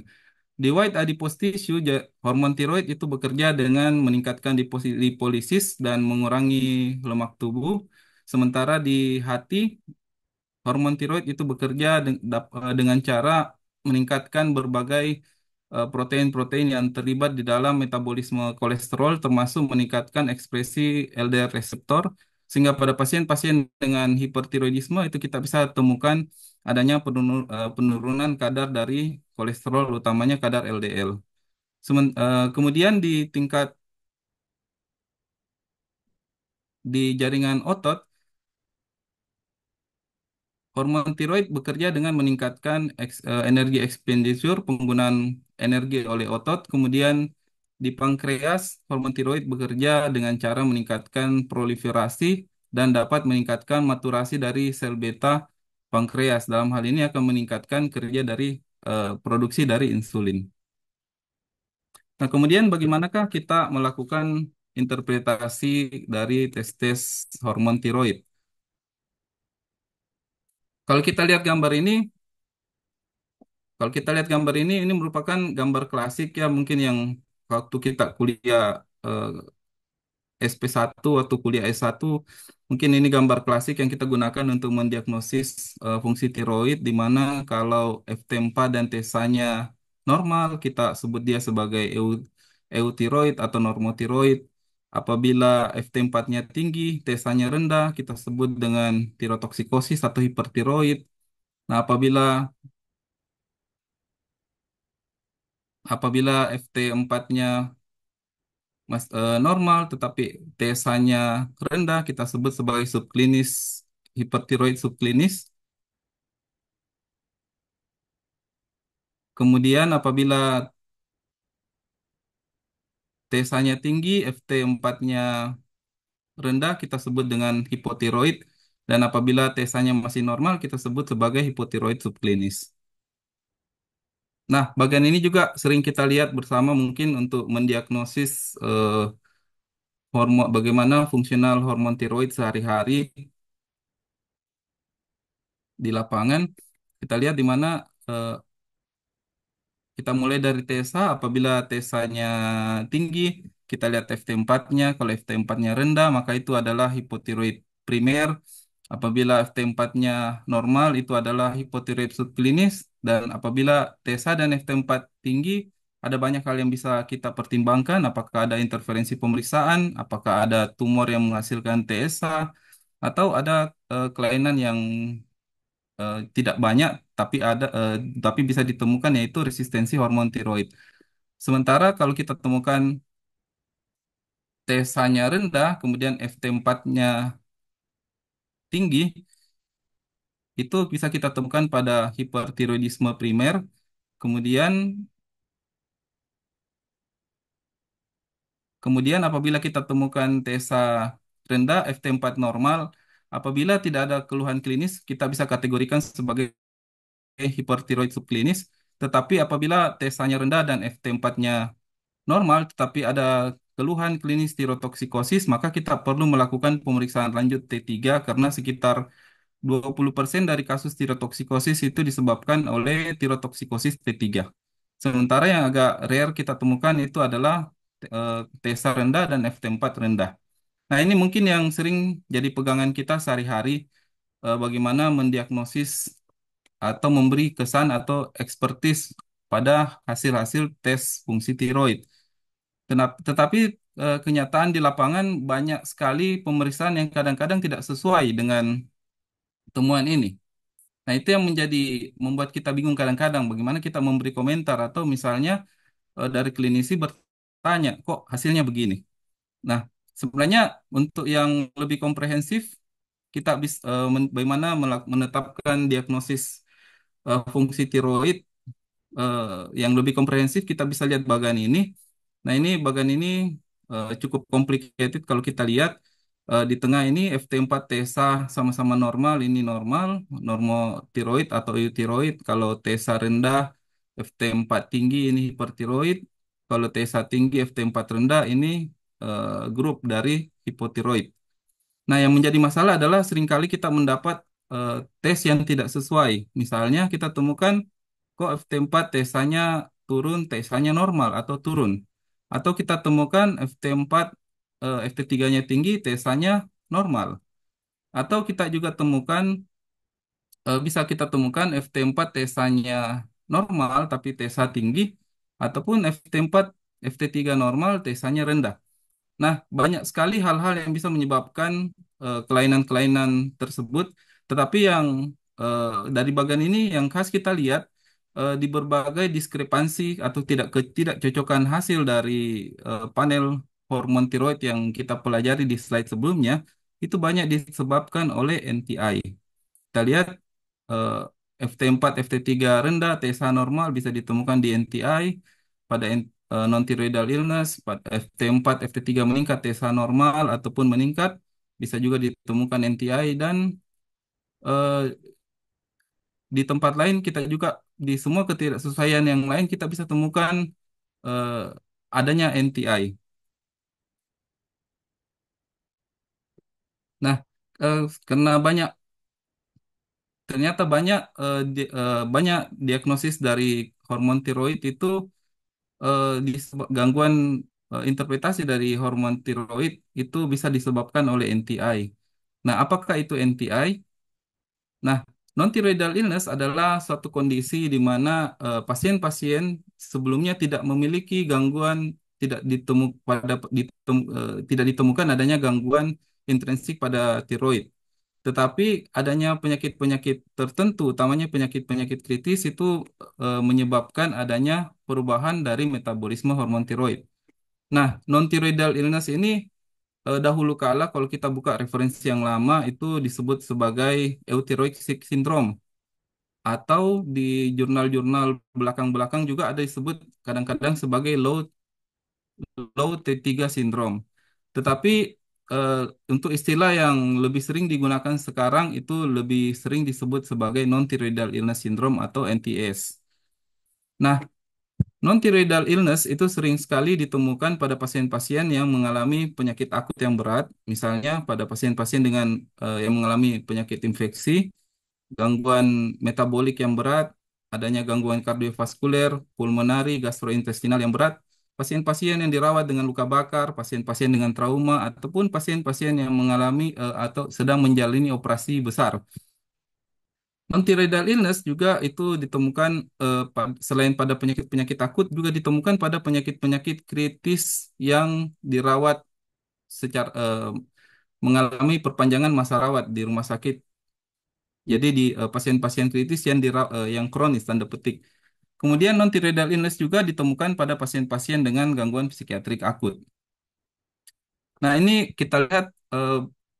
Di white adipose tissue, hormon tiroid itu bekerja dengan meningkatkan lipolisis dan mengurangi lemak tubuh. Sementara di hati, hormon tiroid itu bekerja dengan cara meningkatkan berbagai protein-protein yang terlibat di dalam metabolisme kolesterol, termasuk meningkatkan ekspresi LDL reseptor, sehingga pada pasien-pasien dengan hipertiroidisme itu kita bisa temukan adanya penurunan kadar dari kolesterol, utamanya kadar LDL. Kemudian di jaringan otot, hormon tiroid bekerja dengan meningkatkan energi expenditure, penggunaan energi oleh otot. Kemudian di pankreas, hormon tiroid bekerja dengan cara meningkatkan proliferasi dan dapat meningkatkan maturasi dari sel beta pankreas. Dalam hal ini akan meningkatkan kerja dari produksi dari insulin. Nah, kemudian bagaimanakah kita melakukan interpretasi dari tes-tes hormon tiroid? Kalau kita lihat gambar ini, Kalau kita lihat gambar ini merupakan gambar klasik ya, mungkin yang waktu kita kuliah SP1 atau kuliah S1 Mungkin ini gambar klasik yang kita gunakan untuk mendiagnosis fungsi tiroid, di mana kalau FT4 dan TSA-nya normal, kita sebut dia sebagai eutiroid atau normotiroid. Apabila FT4-nya tinggi, TSA-nya rendah, kita sebut dengan tirotoksikosis atau hipertiroid. Nah, apabila FT4-nya normal, tetapi TSA-nya rendah, kita sebut sebagai subklinis, hipertiroid subklinis. Kemudian apabila TSA-nya tinggi, FT4-nya rendah, kita sebut dengan hipotiroid. Dan apabila TSA-nya masih normal, kita sebut sebagai hipotiroid subklinis. Nah, bagian ini juga sering kita lihat bersama mungkin untuk mendiagnosis hormon, bagaimana fungsional hormon tiroid sehari-hari di lapangan. Kita lihat di mana eh, kita mulai dari TSA, apabila TSA-nya tinggi, kita lihat FT4-nya. Kalau FT4-nya rendah, maka itu adalah hipotiroid primer. Apabila FT4-nya normal, itu adalah hipotiroid subklinis. Dan apabila TSA dan FT4 tinggi, ada banyak hal yang bisa kita pertimbangkan. Apakah ada interferensi pemeriksaan, apakah ada tumor yang menghasilkan TSA, atau ada kelainan yang tidak banyak tapi bisa ditemukan, yaitu resistensi hormon tiroid. Sementara kalau kita temukan TSH-nya rendah, kemudian FT4-nya tinggi, itu bisa kita temukan pada hipertiroidisme primer. Kemudian kemudian apabila kita temukan TSH rendah, FT4 normal, apabila tidak ada keluhan klinis, kita bisa kategorikan sebagai hipertiroid subklinis. Tetapi apabila TSH-nya rendah dan FT4-nya normal, tetapi ada keluhan klinis tirotoksikosis, maka kita perlu melakukan pemeriksaan lanjut T3, karena sekitar 20% dari kasus tirotoksikosis itu disebabkan oleh tirotoksikosis T3. Sementara yang agak rare kita temukan itu adalah TSA rendah dan FT4 rendah. Nah, ini mungkin yang sering jadi pegangan kita sehari-hari, bagaimana mendiagnosis atau memberi kesan atau ekspertis pada hasil-hasil tes fungsi tiroid. Tetapi kenyataan di lapangan banyak sekali pemeriksaan yang kadang-kadang tidak sesuai dengan temuan ini. Nah, itu yang membuat kita bingung kadang-kadang bagaimana kita memberi komentar, atau misalnya dari klinisi bertanya, kok hasilnya begini. Nah, sebenarnya untuk yang lebih komprehensif, kita bisa bagaimana menetapkan diagnosis fungsi tiroid eh, yang lebih komprehensif, kita bisa lihat bagan ini. Nah, ini bagan ini cukup complicated kalau kita lihat. Di tengah ini FT4 TSA sama-sama normal, ini normal, normotiroid atau eutiroid. Kalau TSA rendah, FT4 tinggi, ini hipertiroid. Kalau TSA tinggi, FT4 rendah, ini grup dari hipotiroid. Nah, yang menjadi masalah adalah seringkali kita mendapat eh, tes yang tidak sesuai. Misalnya kita temukan kok FT4 TSA-nya turun, TSA-nya normal atau turun. Atau kita temukan FT4 FT3-nya tinggi, TSA-nya normal. Atau kita juga temukan bisa kita temukan FT4 TSA-nya normal tapi TSA tinggi, ataupun FT4 FT3 normal TSA-nya rendah. Nah, banyak sekali hal-hal yang bisa menyebabkan kelainan-kelainan tersebut, tetapi yang dari bagian ini yang khas kita lihat di berbagai diskrepansi atau tidak cocokan hasil dari panel hormon tiroid yang kita pelajari di slide sebelumnya, itu banyak disebabkan oleh NTI. Kita lihat eh, FT4, FT3 rendah, TSH normal bisa ditemukan di NTI. Pada non-thyroidal illness, pada FT4, FT3 meningkat, TSH normal ataupun meningkat, bisa juga ditemukan NTI. Dan eh, di tempat lain kita juga, di semua ketidaksesuaian yang lain, kita bisa temukan eh, adanya NTI. Nah, karena ternyata banyak diagnosis dari hormon tiroid itu gangguan interpretasi dari hormon tiroid itu bisa disebabkan oleh NTI. Nah, apakah itu NTI? Nah, non-thyroidal illness adalah suatu kondisi di mana pasien-pasien sebelumnya tidak memiliki gangguan, tidak tidak ditemukan adanya gangguan intrinsik pada tiroid. Tetapi adanya penyakit-penyakit tertentu, utamanya penyakit-penyakit kritis itu menyebabkan adanya perubahan dari metabolisme hormon tiroid. Nah, non-thyroidal illness ini dahulu kala kalau kita buka referensi yang lama itu disebut sebagai euthyroid syndrome, atau di jurnal-jurnal belakang-belakang juga ada disebut kadang-kadang sebagai low T3 syndrome. Tetapi eh, untuk istilah yang lebih sering digunakan sekarang itu lebih sering disebut sebagai non-thyroidal illness syndrome atau NTS. Nah, non-thyroidal illness itu sering sekali ditemukan pada pasien-pasien yang mengalami penyakit akut yang berat, misalnya pada pasien-pasien dengan yang mengalami penyakit infeksi, gangguan metabolik yang berat, adanya gangguan kardiovaskuler, pulmonari, gastrointestinal yang berat, pasien-pasien yang dirawat dengan luka bakar, pasien-pasien dengan trauma, ataupun pasien-pasien yang mengalami atau sedang menjalani operasi besar. Non-thyroidal illness juga itu ditemukan selain pada penyakit-penyakit akut juga ditemukan pada penyakit-penyakit kritis yang dirawat secara mengalami perpanjangan masa rawat di rumah sakit. Jadi di pasien-pasien kritis yang kronis tanda petik. Kemudian non-thyroidal illness juga ditemukan pada pasien-pasien dengan gangguan psikiatrik akut. Nah, ini kita lihat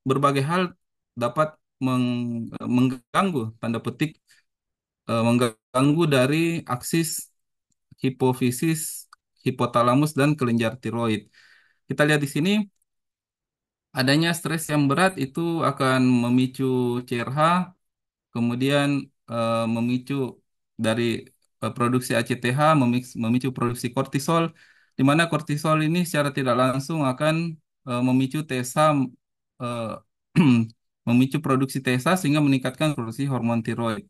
berbagai hal dapat mengganggu tanda petik mengganggu dari aksis hipofisis, hipotalamus dan kelenjar tiroid. Kita lihat di sini adanya stres yang berat itu akan memicu CRH, kemudian memicu dari produksi ACTH, memicu produksi kortisol, di mana kortisol ini secara tidak langsung akan memicu TSH, eh, memicu produksi TSH sehingga meningkatkan produksi hormon tiroid.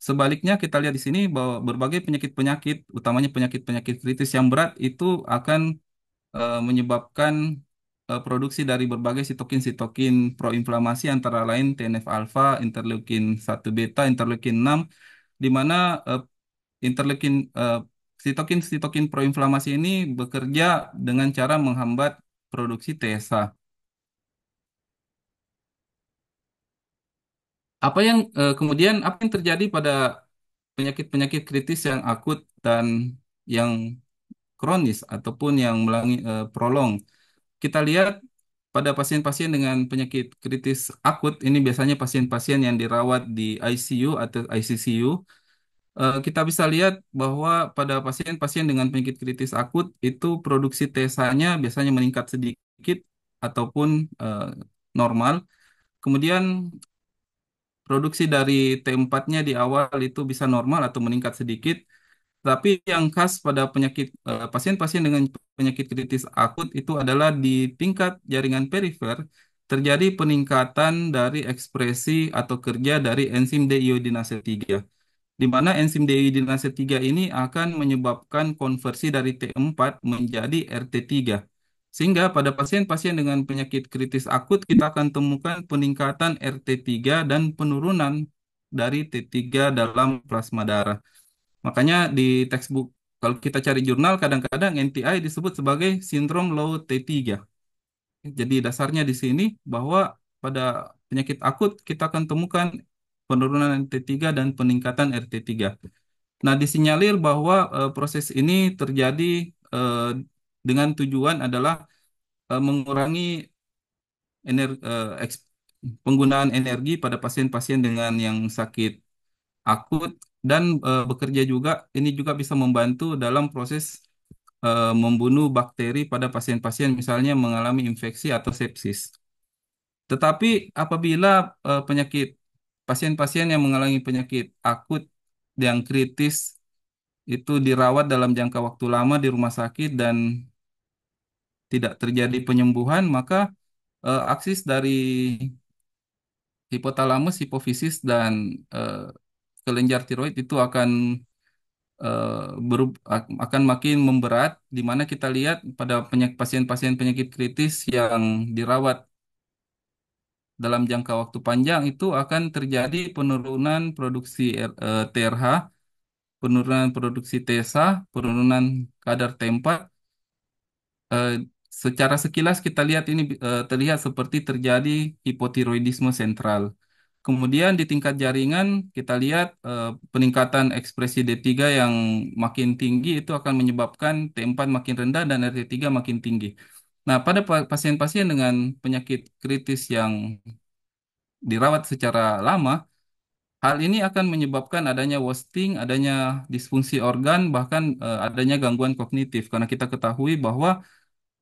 Sebaliknya kita lihat di sini bahwa berbagai penyakit-penyakit, utamanya penyakit-penyakit kritis yang berat itu akan menyebabkan produksi dari berbagai sitokin-sitokin proinflamasi antara lain TNF alfa, interleukin 1 beta, interleukin 6, di mana interleukin sitokin-sitokin proinflamasi ini bekerja dengan cara menghambat produksi TSH. Kemudian apa yang terjadi pada penyakit-penyakit kritis yang akut dan yang kronis ataupun yang prolong? Kita lihat pada pasien-pasien dengan penyakit kritis akut, ini biasanya pasien-pasien yang dirawat di ICU atau ICCU. Kita bisa lihat bahwa pada pasien-pasien dengan penyakit kritis akut itu produksi TSH-nya biasanya meningkat sedikit ataupun normal. Kemudian produksi dari T4-nya di awal itu bisa normal atau meningkat sedikit. Tapi yang khas pada pasien-pasien dengan penyakit kritis akut itu adalah di tingkat jaringan perifer terjadi peningkatan dari ekspresi atau kerja dari enzim deiodinase 3, di mana enzim deiodinase 3 ini akan menyebabkan konversi dari T4 menjadi RT3. Sehingga pada pasien-pasien dengan penyakit kritis akut kita akan temukan peningkatan RT3 dan penurunan dari T3 dalam plasma darah. Makanya di textbook kalau kita cari jurnal kadang-kadang NTI disebut sebagai sindrom low T3. Jadi dasarnya di sini bahwa pada penyakit akut kita akan temukan penurunan T3 dan peningkatan RT3. Nah, disinyalir bahwa proses ini terjadi eh, dengan tujuan adalah mengurangi penggunaan energi pada pasien-pasien dengan yang sakit akut dan bekerja juga ini juga bisa membantu dalam proses membunuh bakteri pada pasien-pasien misalnya mengalami infeksi atau sepsis. Tetapi apabila penyakit pasien-pasien yang mengalami penyakit akut yang kritis itu dirawat dalam jangka waktu lama di rumah sakit dan tidak terjadi penyembuhan, maka aksis dari hipotalamus, hipofisis dan eh, kelenjar tiroid itu akan akan makin memberat, di mana kita lihat pada pasien-pasien penyakit kritis yang dirawat dalam jangka waktu panjang itu akan terjadi penurunan produksi TRH, penurunan produksi TSH, penurunan kadar T4. Eh, Secara sekilas kita lihat ini terlihat seperti terjadi hipotiroidisme sentral. Kemudian di tingkat jaringan kita lihat peningkatan ekspresi D3 yang makin tinggi itu akan menyebabkan T4 makin rendah dan RT3 makin tinggi. Nah, pada pasien-pasien dengan penyakit kritis yang dirawat secara lama, hal ini akan menyebabkan adanya wasting, adanya disfungsi organ, bahkan adanya gangguan kognitif. Karena kita ketahui bahwa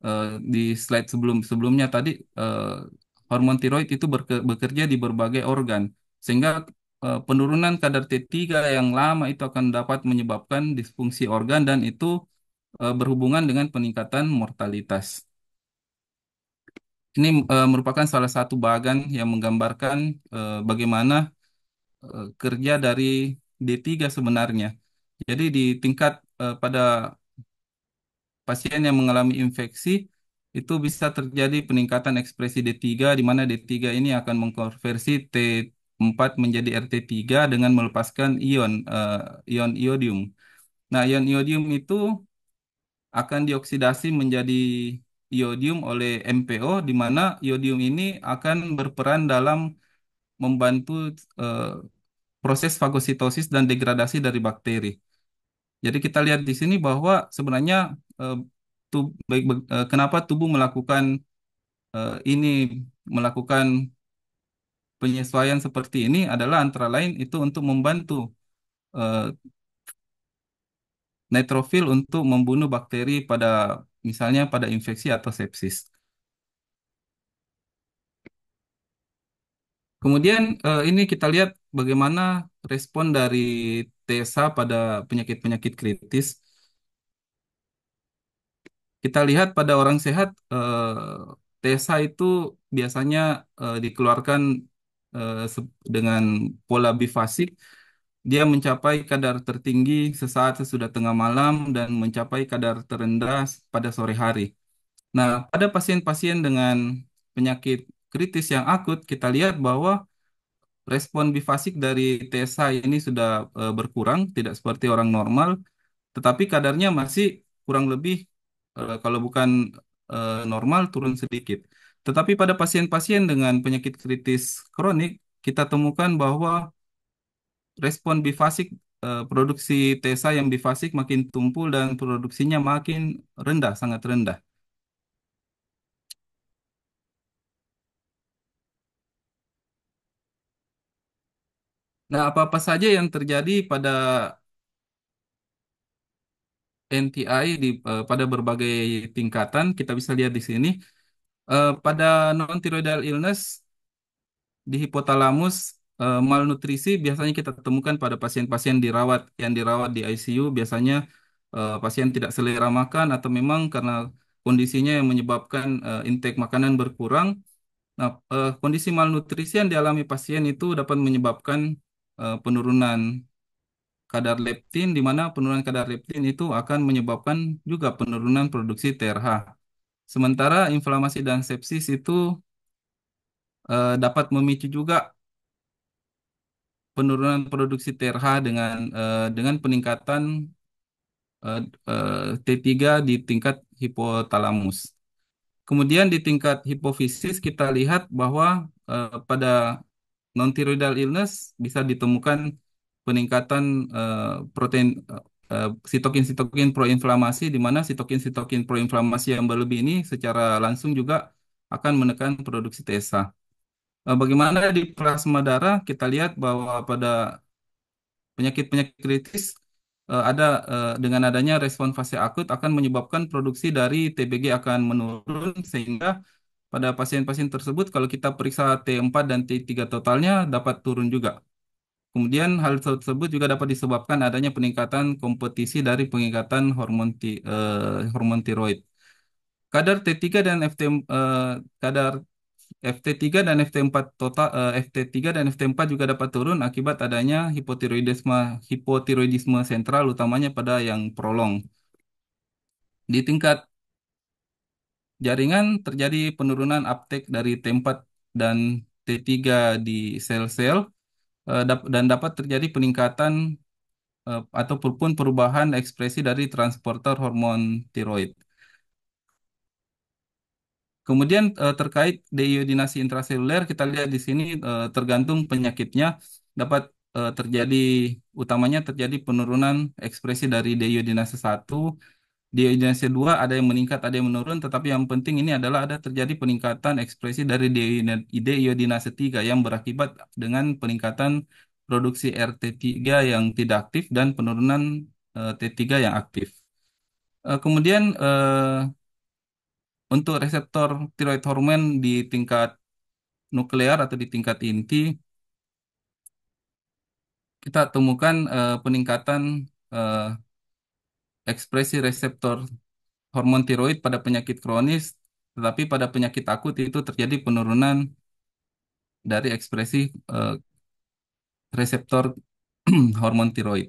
eh, di slide sebelumnya tadi eh, hormon tiroid itu bekerja di berbagai organ sehingga penurunan kadar T3 yang lama itu akan dapat menyebabkan disfungsi organ dan itu berhubungan dengan peningkatan mortalitas. Ini merupakan salah satu bagan yang menggambarkan bagaimana kerja dari D3 sebenarnya. Jadi di tingkat pada pasien yang mengalami infeksi itu bisa terjadi peningkatan ekspresi D3 di mana D3 ini akan mengkonversi T4 menjadi RT3 dengan melepaskan ion iodium. Nah, ion iodium itu akan dioksidasi menjadi iodium oleh MPO di mana iodium ini akan berperan dalam membantu eh, proses fagositosis dan degradasi dari bakteri. Jadi kita lihat di sini bahwa sebenarnya eh, kenapa tubuh melakukan ini melakukan penyesuaian seperti ini adalah antara lain itu untuk membantu eh, neutrofil untuk membunuh bakteri pada misalnya pada infeksi atau sepsis. Kemudian ini kita lihat bagaimana respon dari TSA pada penyakit-penyakit kritis. Kita lihat pada orang sehat, TSA itu biasanya dikeluarkan dengan pola bifasik. Dia mencapai kadar tertinggi sesaat sesudah tengah malam dan mencapai kadar terendah pada sore hari. Nah, pada pasien-pasien dengan penyakit kritis yang akut, kita lihat bahwa respon bifasik dari TSA ini sudah berkurang, tidak seperti orang normal, tetapi kadarnya masih kurang lebih kalau bukan normal turun sedikit. Tetapi pada pasien-pasien dengan penyakit kritis kronik kita temukan bahwa respon bifasik produksi TSA yang bifasik makin tumpul dan produksinya makin rendah, sangat rendah. Nah, apa-apa saja yang terjadi pada NTI pada berbagai tingkatan kita bisa lihat di sini. Pada non-thyroidal illness di hipotalamus malnutrisi biasanya kita temukan pada pasien-pasien yang dirawat di ICU biasanya pasien tidak selera makan atau memang karena kondisinya yang menyebabkan intake makanan berkurang. Nah, kondisi malnutrisi yang dialami pasien itu dapat menyebabkan penurunan kadar leptin di mana penurunan kadar leptin itu akan menyebabkan juga penurunan produksi TRH. Sementara inflamasi dan sepsis itu dapat memicu juga penurunan produksi TRH dengan peningkatan eh, T3 di tingkat hipotalamus. Kemudian di tingkat hipofisis kita lihat bahwa pada non-thyroidal illness bisa ditemukan peningkatan protein sitokin-sitokin proinflamasi di mana sitokin-sitokin proinflamasi yang berlebih ini secara langsung juga akan menekan produksi TSA. Bagaimana di plasma darah kita lihat bahwa pada penyakit-penyakit kritis ada dengan adanya respon fase akut akan menyebabkan produksi dari TBG akan menurun sehingga pada pasien-pasien tersebut kalau kita periksa T4 dan T3 totalnya dapat turun juga. Kemudian hal tersebut juga dapat disebabkan adanya peningkatan kompetisi dari pengikatan hormon tiroid. Kadar T3 dan kadar FT3 dan FT4 total FT3 dan FT4 juga dapat turun akibat adanya hipotiroidisme sentral utamanya pada yang prolong. Di tingkat jaringan terjadi penurunan uptake dari T4 dan T3 di sel-sel dan dapat terjadi peningkatan ataupun perubahan ekspresi dari transporter hormon tiroid. Kemudian terkait deiodinasi intraseluler, kita lihat di sini tergantung penyakitnya dapat terjadi utamanya terjadi penurunan ekspresi dari deiodinase 1, deiodinase 2 ada yang meningkat, ada yang menurun, tetapi yang penting ini adalah ada terjadi peningkatan ekspresi dari deiodinase 3 yang berakibat dengan peningkatan produksi RT3 yang tidak aktif dan penurunan T3 yang aktif. Kemudian untuk reseptor tiroid hormon di tingkat nuklear atau di tingkat inti, kita temukan peningkatan eh, ekspresi reseptor hormon tiroid pada penyakit kronis, tetapi pada penyakit akut itu terjadi penurunan dari ekspresi eh, reseptor hormon tiroid.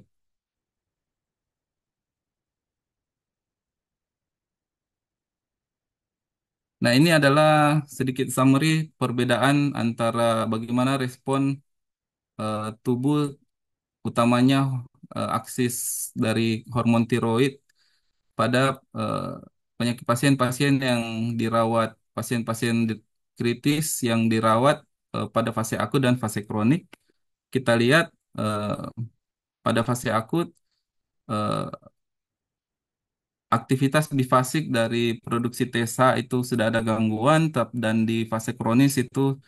Nah, ini adalah sedikit summary perbedaan antara bagaimana respon tubuh utamanya aksis dari hormon tiroid pada eh, penyakit pasien-pasien yang dirawat, pasien-pasien kritis yang dirawat pada fase akut dan fase kronik. Kita lihat eh, pada fase akut eh, aktivitas bifasik dari produksi TSH itu sudah ada gangguan, dan di fase kronis itu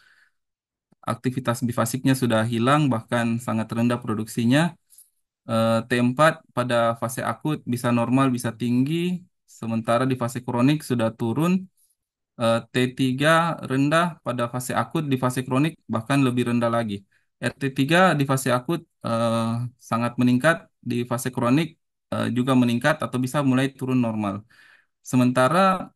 aktivitas bifasiknya sudah hilang, bahkan sangat rendah produksinya. T4 pada fase akut bisa normal, bisa tinggi, sementara di fase kronik sudah turun. T3 rendah pada fase akut, di fase kronik bahkan lebih rendah lagi. RT3 di fase akut sangat meningkat, di fase kronik juga meningkat atau bisa mulai turun normal. Sementara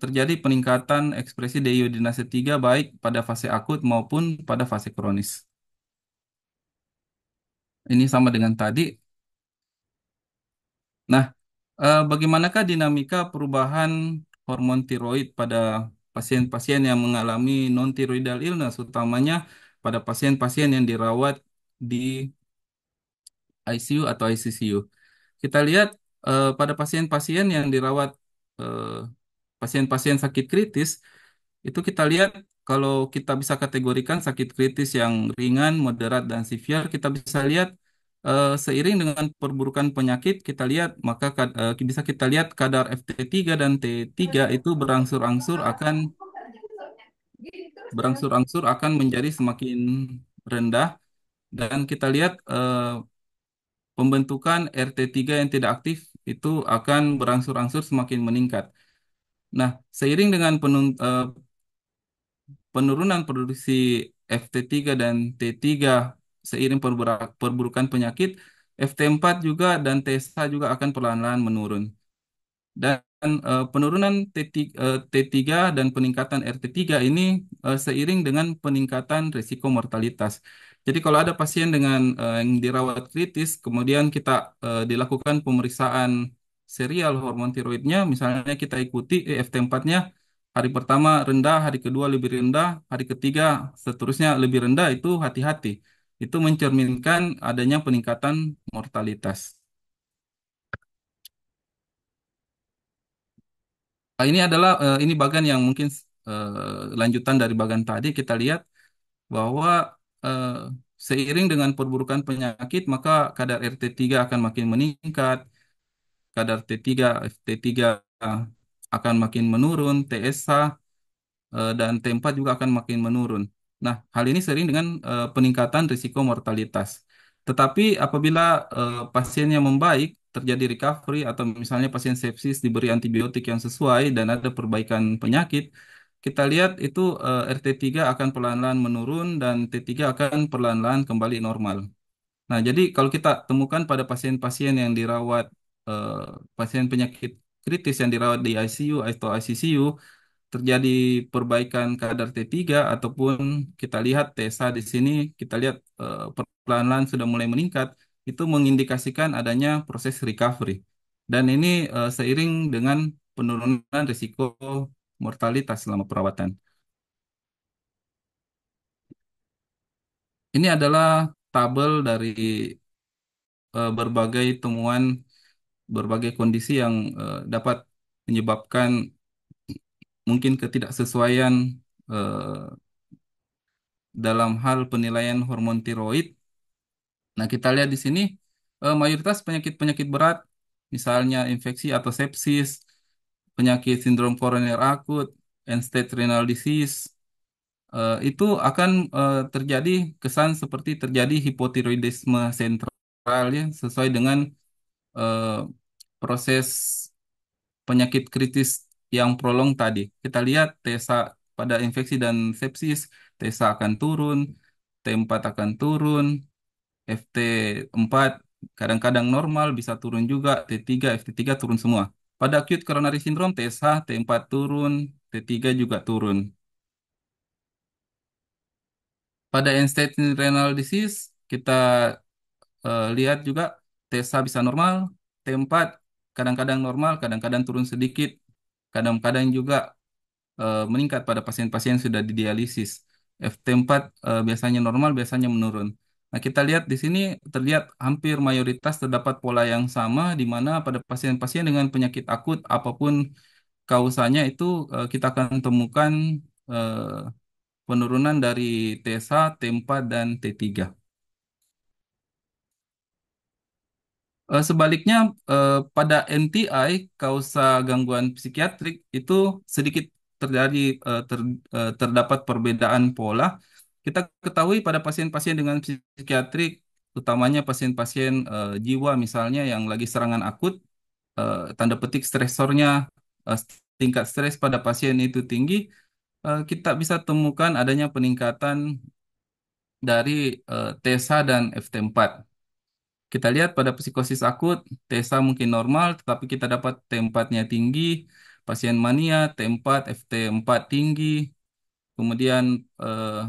terjadi peningkatan ekspresi deiodinase 3 baik pada fase akut maupun pada fase kronis. Ini sama dengan tadi. Nah, bagaimanakah dinamika perubahan hormon tiroid pada pasien-pasien yang mengalami non-thyroidal illness, utamanya pada pasien-pasien yang dirawat di ICU atau ICCU? Kita lihat pada pasien-pasien yang dirawat, eh, pasien-pasien sakit kritis, itu kita lihat kalau kita bisa kategorikan sakit kritis yang ringan, moderat, dan severe, kita bisa lihat seiring dengan perburukan penyakit, kita lihat maka bisa kita lihat kadar FT3 dan T3 itu berangsur-angsur akan menjadi semakin rendah, dan kita lihat pembentukan RT3 yang tidak aktif itu akan berangsur-angsur semakin meningkat. Nah, seiring dengan penurunan produksi FT3 dan T3 seiring perburukan penyakit, FT4 juga dan TSH juga akan perlahan-lahan menurun. Dan penurunan T3 dan peningkatan RT3 ini seiring dengan peningkatan risiko mortalitas. Jadi kalau ada pasien dengan yang dirawat kritis, kemudian kita dilakukan pemeriksaan serial hormon tiroidnya, misalnya kita ikuti FT4-nya hari pertama rendah, hari kedua lebih rendah, hari ketiga seterusnya lebih rendah, itu hati-hati. Itu mencerminkan adanya peningkatan mortalitas. Ini adalah ini bagan yang mungkin lanjutan dari bagan tadi. Kita lihat bahwa eh, seiring dengan perburukan penyakit maka kadar RT3 akan makin meningkat, kadar T3, FT3 akan makin menurun, TSH dan T4 juga akan makin menurun. Nah, hal ini sering dengan peningkatan risiko mortalitas. Tetapi apabila pasiennya membaik, terjadi recovery atau misalnya pasien sepsis diberi antibiotik yang sesuai dan ada perbaikan penyakit, kita lihat itu RT3 akan perlahan-lahan menurun dan T3 akan perlahan-lahan kembali normal. Nah, jadi kalau kita temukan pada pasien-pasien yang dirawat, eh, pasien penyakit kritis yang dirawat di ICU atau ICCU, terjadi perbaikan kadar T3 ataupun kita lihat TSH di sini, kita lihat perlahan-lahan sudah mulai meningkat, itu mengindikasikan adanya proses recovery. Dan ini seiring dengan penurunan risiko mortalitas selama perawatan. Ini adalah tabel dari berbagai temuan, berbagai kondisi yang dapat menyebabkan mungkin ketidaksesuaian eh, dalam hal penilaian hormon tiroid. Nah, kita lihat di sini mayoritas penyakit-penyakit berat, misalnya infeksi atau sepsis, penyakit sindrom koroner akut, end-stage renal disease, itu akan terjadi kesan seperti terjadi hipotiroidisme sentral ya, sesuai dengan eh, proses penyakit kritis yang prolong tadi. Kita lihat TSA pada infeksi dan sepsis, TSA akan turun, T4 akan turun, FT4 kadang-kadang normal, bisa turun juga, T3, FT3 turun semua. Pada acute coronary syndrome, TSH, T4 turun, T3 juga turun. Pada end-stage renal disease, kita lihat juga TSH bisa normal, T4 kadang-kadang normal, kadang-kadang turun sedikit, kadang-kadang juga meningkat pada pasien-pasien yang sudah didialisis. FT4 biasanya normal, biasanya menurun. Nah, kita lihat di sini terlihat hampir mayoritas terdapat pola yang sama di mana pada pasien-pasien dengan penyakit akut apapun kausanya itu kita akan temukan eh, penurunan dari TSH, T4 dan T3. Sebaliknya, pada NTI, kausa gangguan psikiatrik itu sedikit terjadi terdapat perbedaan pola. Kita ketahui pada pasien-pasien dengan psikiatrik, utamanya pasien-pasien jiwa misalnya yang lagi serangan akut, tanda petik stresornya, eh, tingkat stres pada pasien itu tinggi, kita bisa temukan adanya peningkatan dari TSH dan FT4. Kita lihat pada psikosis akut, TSA mungkin normal, tetapi kita dapat T4-nya tinggi, pasien mania, T4, FT4 tinggi, kemudian eh,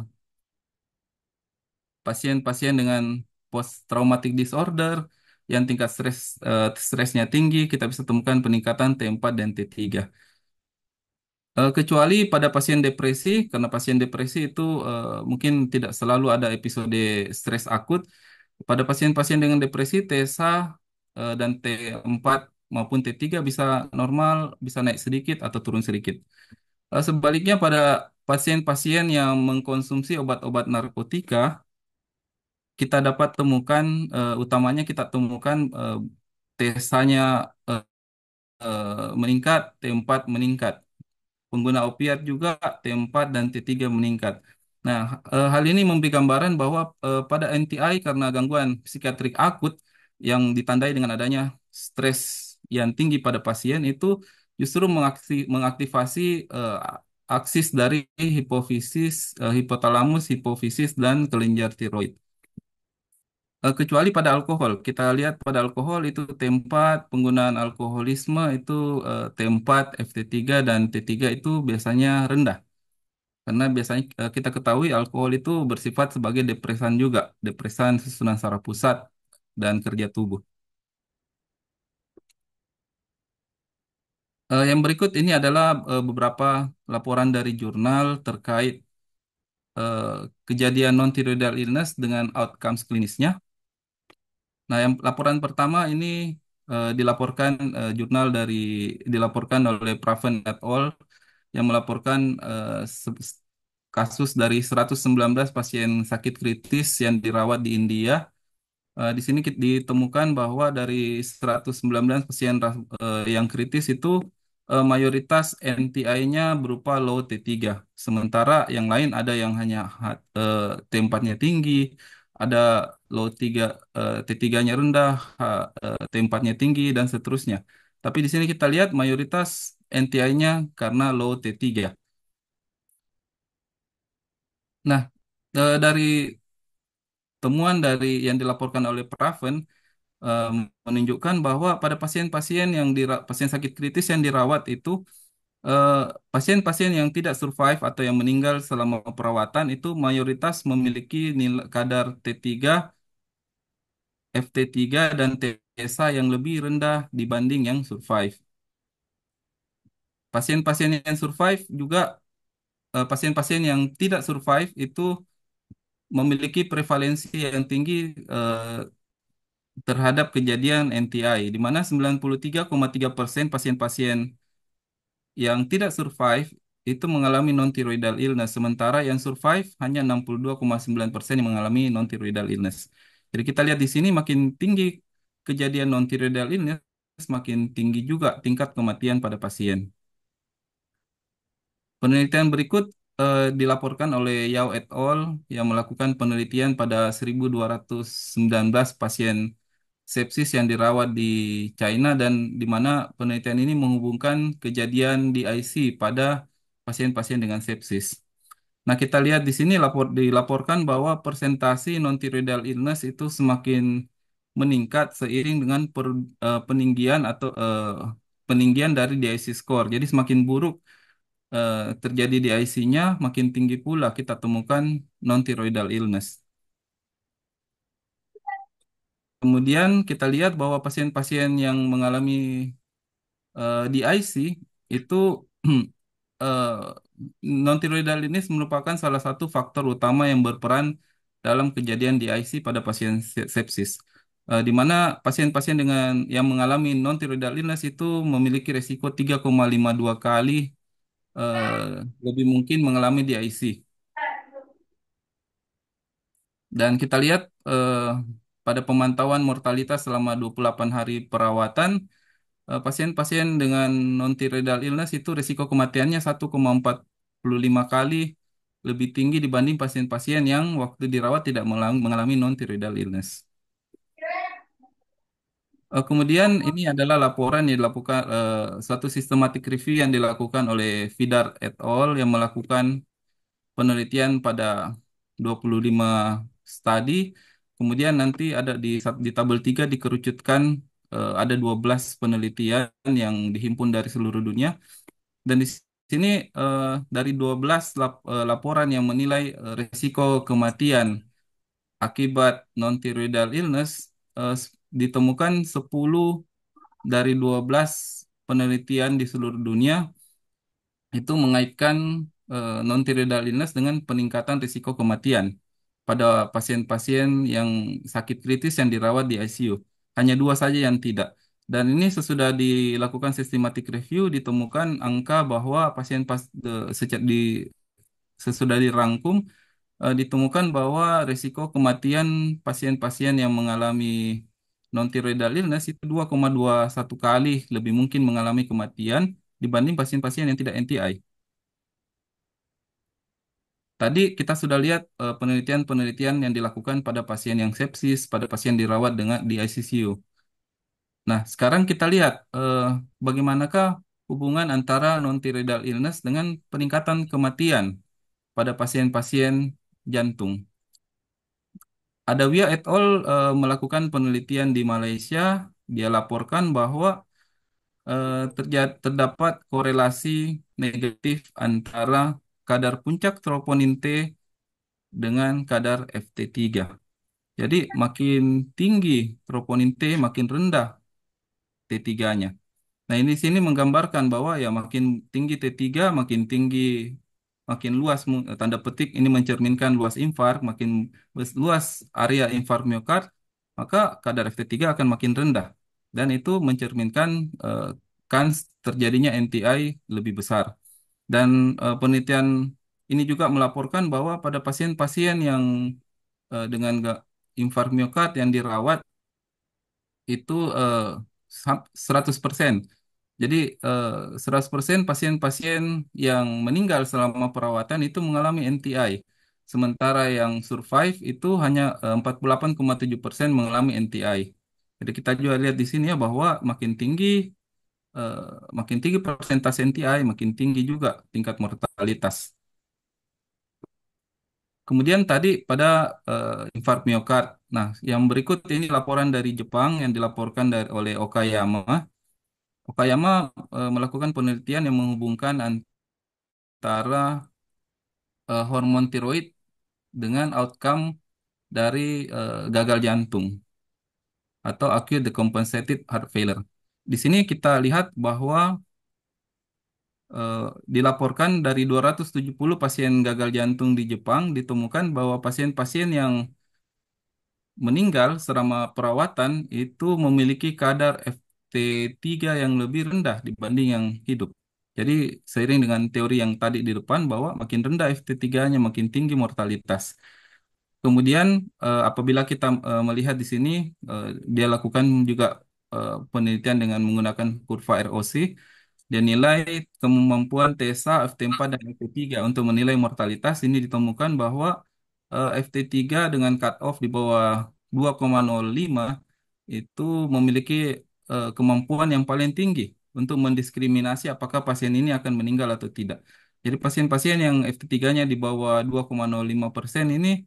pasien-pasien dengan post traumatic disorder yang tingkat stresnya tinggi, kita bisa temukan peningkatan T4 dan T3. Kecuali pada pasien depresi, karena pasien depresi itu mungkin tidak selalu ada episode stres akut. Pada pasien-pasien dengan depresi, TSH dan T4 maupun T3 bisa normal, bisa naik sedikit atau turun sedikit. Sebaliknya pada pasien-pasien yang mengkonsumsi obat-obat narkotika, kita dapat temukan, utamanya kita temukan TSH-nya meningkat, T4 meningkat. Pengguna opiat juga T4 dan T3 meningkat. Nah, hal ini memberi gambaran bahwa pada NTI karena gangguan psikiatrik akut yang ditandai dengan adanya stres yang tinggi pada pasien itu justru mengaktifasi aksis dari hipofisis, hipotalamus, hipofisis, dan kelenjar tiroid. Kecuali pada alkohol, kita lihat pada alkohol itu T4, penggunaan alkoholisme itu T4, FT3, dan T3 itu biasanya rendah. Karena biasanya kita ketahui alkohol itu bersifat sebagai depresan juga, depresan susunan saraf pusat dan kerja tubuh. Yang berikut ini adalah beberapa laporan dari jurnal terkait eh, kejadian non-thyroidal illness dengan outcomes klinisnya. Nah, yang laporan pertama ini dilaporkan dilaporkan oleh Praven et al. Yang melaporkan kasus dari 119 pasien sakit kritis yang dirawat di India. Di sini ditemukan bahwa dari 119 pasien yang kritis itu mayoritas NTI-nya berupa low T3. Sementara yang lain ada yang hanya T4-nya tinggi, ada low 3, T3-nya rendah, T4-nya tinggi, dan seterusnya. Tapi di sini kita lihat mayoritas NTI-nya karena low T3. Nah, dari temuan dari yang dilaporkan oleh Praven eh, menunjukkan bahwa pada pasien-pasien pasien sakit kritis yang dirawat itu eh, pasien-pasien yang tidak survive atau yang meninggal selama perawatan itu mayoritas memiliki nilai kadar T3, FT3 dan TSA yang lebih rendah dibanding yang survive. Pasien-pasien yang survive juga pasien-pasien yang tidak survive itu memiliki prevalensi yang tinggi terhadap kejadian NTI, di mana 93,3% pasien-pasien yang tidak survive itu mengalami non-thyroidal illness, sementara yang survive hanya 62,9% yang mengalami non-thyroidal illness. Jadi kita lihat di sini makin tinggi kejadian non-thyroidal illness, makin tinggi juga tingkat kematian pada pasien. Penelitian berikut dilaporkan oleh Yao et al. Yang melakukan penelitian pada 1.219 pasien sepsis yang dirawat di China, dan di mana penelitian ini menghubungkan kejadian di IC pada pasien-pasien dengan sepsis. Nah, kita lihat di sini dilaporkan bahwa persentase non-thyroidal illness itu semakin meningkat seiring dengan peninggian atau peninggian dari DIC score. Jadi semakin buruk terjadi di IC-nya, makin tinggi pula kita temukan non-thyroidal illness. Kemudian kita lihat bahwa pasien-pasien yang mengalami di IC itu eh, non-thyroidal illness merupakan salah satu faktor utama yang berperan dalam kejadian di IC pada pasien sepsis. Di mana pasien-pasien dengan yang mengalami non-thyroidal illness itu memiliki resiko 3,52 kali lebih mungkin mengalami di IC. Dan kita lihat pada pemantauan mortalitas selama 28 hari perawatan, pasien-pasien dengan non-thyroidal illness itu risiko kematiannya 1,45 kali lebih tinggi dibanding pasien-pasien yang waktu dirawat tidak mengalami non-thyroidal illness. Kemudian ini adalah laporan yang dilakukan suatu systematic review yang dilakukan oleh Vidar et al. Yang melakukan penelitian pada 25 studi. Kemudian nanti ada di tabel 3 dikerucutkan ada 12 penelitian yang dihimpun dari seluruh dunia. Dan di sini dari 12 laporan yang menilai risiko kematian akibat non-thyroidal illness, ditemukan 10 dari 12 penelitian di seluruh dunia itu mengaitkan non-thyroidal illness dengan peningkatan risiko kematian pada pasien-pasien yang sakit kritis yang dirawat di ICU. Hanya dua saja yang tidak. Dan ini sesudah dilakukan systematic review ditemukan angka bahwa sesudah dirangkum ditemukan bahwa risiko kematian pasien-pasien yang mengalami non-thyroidal illness itu 2,21 kali lebih mungkin mengalami kematian dibanding pasien-pasien yang tidak NTI. Tadi kita sudah lihat penelitian-penelitian yang dilakukan pada pasien yang sepsis, pada pasien dirawat dengan di ICU. Nah, sekarang kita lihat bagaimanakah hubungan antara non-thyroidal illness dengan peningkatan kematian pada pasien-pasien jantung. Adawiyah et al. Melakukan penelitian di Malaysia. Dia laporkan bahwa terdapat korelasi negatif antara kadar puncak troponin T dengan kadar FT3. Jadi makin tinggi troponin T, makin rendah T3-nya. Nah, ini sini menggambarkan bahwa ya makin tinggi T3, makin tinggi, makin luas, tanda petik ini mencerminkan luas infark, makin luas area infark miokard, maka kadar FT3 akan makin rendah. Dan itu mencerminkan kans terjadinya NTI lebih besar. Dan penelitian ini juga melaporkan bahwa pada pasien-pasien yang dengan infark miokard yang dirawat itu 100%. Jadi 100% pasien-pasien yang meninggal selama perawatan itu mengalami NTI. Sementara yang survive itu hanya 48,7% mengalami NTI. Jadi kita juga lihat di sini ya bahwa eh, makin tinggi persentase NTI, makin tinggi juga tingkat mortalitas. Kemudian tadi pada infark miokard. Nah, yang berikut ini laporan dari Jepang yang dilaporkan oleh Okayama. Okayama melakukan penelitian yang menghubungkan antara hormon tiroid dengan outcome dari gagal jantung atau acute decompensated heart failure. Di sini kita lihat bahwa eh, dilaporkan dari 270 pasien gagal jantung di Jepang, ditemukan bahwa pasien-pasien yang meninggal selama perawatan itu memiliki kadar FT3 yang lebih rendah dibanding yang hidup. Jadi seiring dengan teori yang tadi di depan bahwa makin rendah FT3-nya makin tinggi mortalitas. Kemudian apabila kita melihat di sini, dia lakukan juga penelitian dengan menggunakan kurva ROC. Dia nilai kemampuan TSA, FT4, dan FT3 untuk menilai mortalitas. Ini ditemukan bahwa FT3 dengan cut-off di bawah 2,05 itu memiliki kemampuan yang paling tinggi untuk mendiskriminasi apakah pasien ini akan meninggal atau tidak. Jadi pasien-pasien yang FT3-nya di bawah 2,05% ini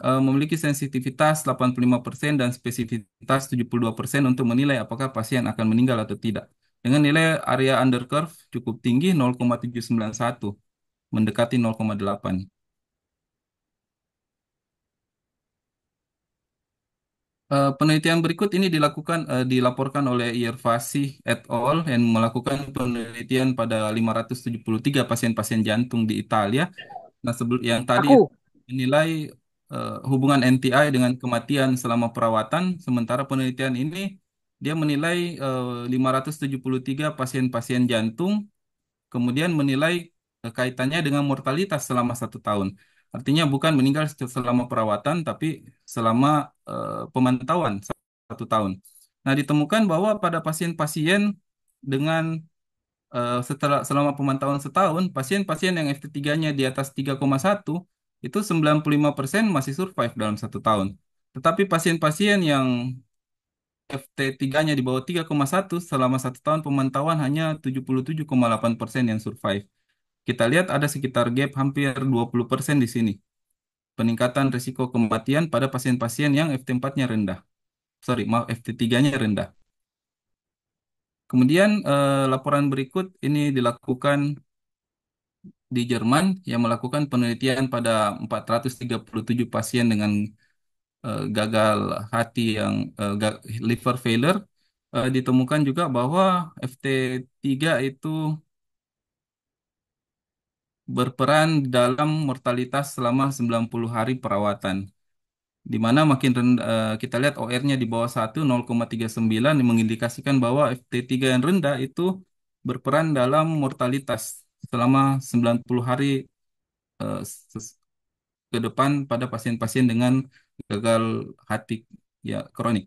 memiliki sensitivitas 85% dan spesifitas 72% untuk menilai apakah pasien akan meninggal atau tidak. Dengan nilai area under curve cukup tinggi 0,791, mendekati 0,8. Penelitian berikut ini dilaporkan oleh Iervasi et al. Yang melakukan penelitian pada 573 pasien-pasien jantung di Italia. Nah, yang tadi Aku. menilai hubungan NTI dengan kematian selama perawatan, sementara penelitian ini dia menilai 573 pasien-pasien jantung, kemudian menilai kaitannya dengan mortalitas selama 1 tahun. Artinya bukan meninggal selama perawatan, tapi selama pemantauan 1 tahun. Nah, ditemukan bahwa pada pasien-pasien dengan selama pemantauan setahun, pasien-pasien yang FT3-nya di atas 3,1 itu 95% masih survive dalam 1 tahun. Tetapi pasien-pasien yang FT3-nya di bawah 3,1 selama 1 tahun pemantauan hanya 77,8% yang survive. Kita lihat ada sekitar gap hampir 20% di sini. Peningkatan risiko kematian pada pasien-pasien yang FT4-nya rendah. Sorry, maaf, FT3-nya rendah. Kemudian laporan berikut ini dilakukan di Jerman yang melakukan penelitian pada 437 pasien dengan gagal hati yang liver failure. Ditemukan juga bahwa FT3 itu berperan dalam mortalitas selama 90 hari perawatan. Di mana kita lihat OR-nya di bawah 1, 0,39 yang mengindikasikan bahwa FT3 yang rendah itu berperan dalam mortalitas selama 90 hari eh, ses- ke depan pada pasien-pasien dengan gagal hati ya kronik.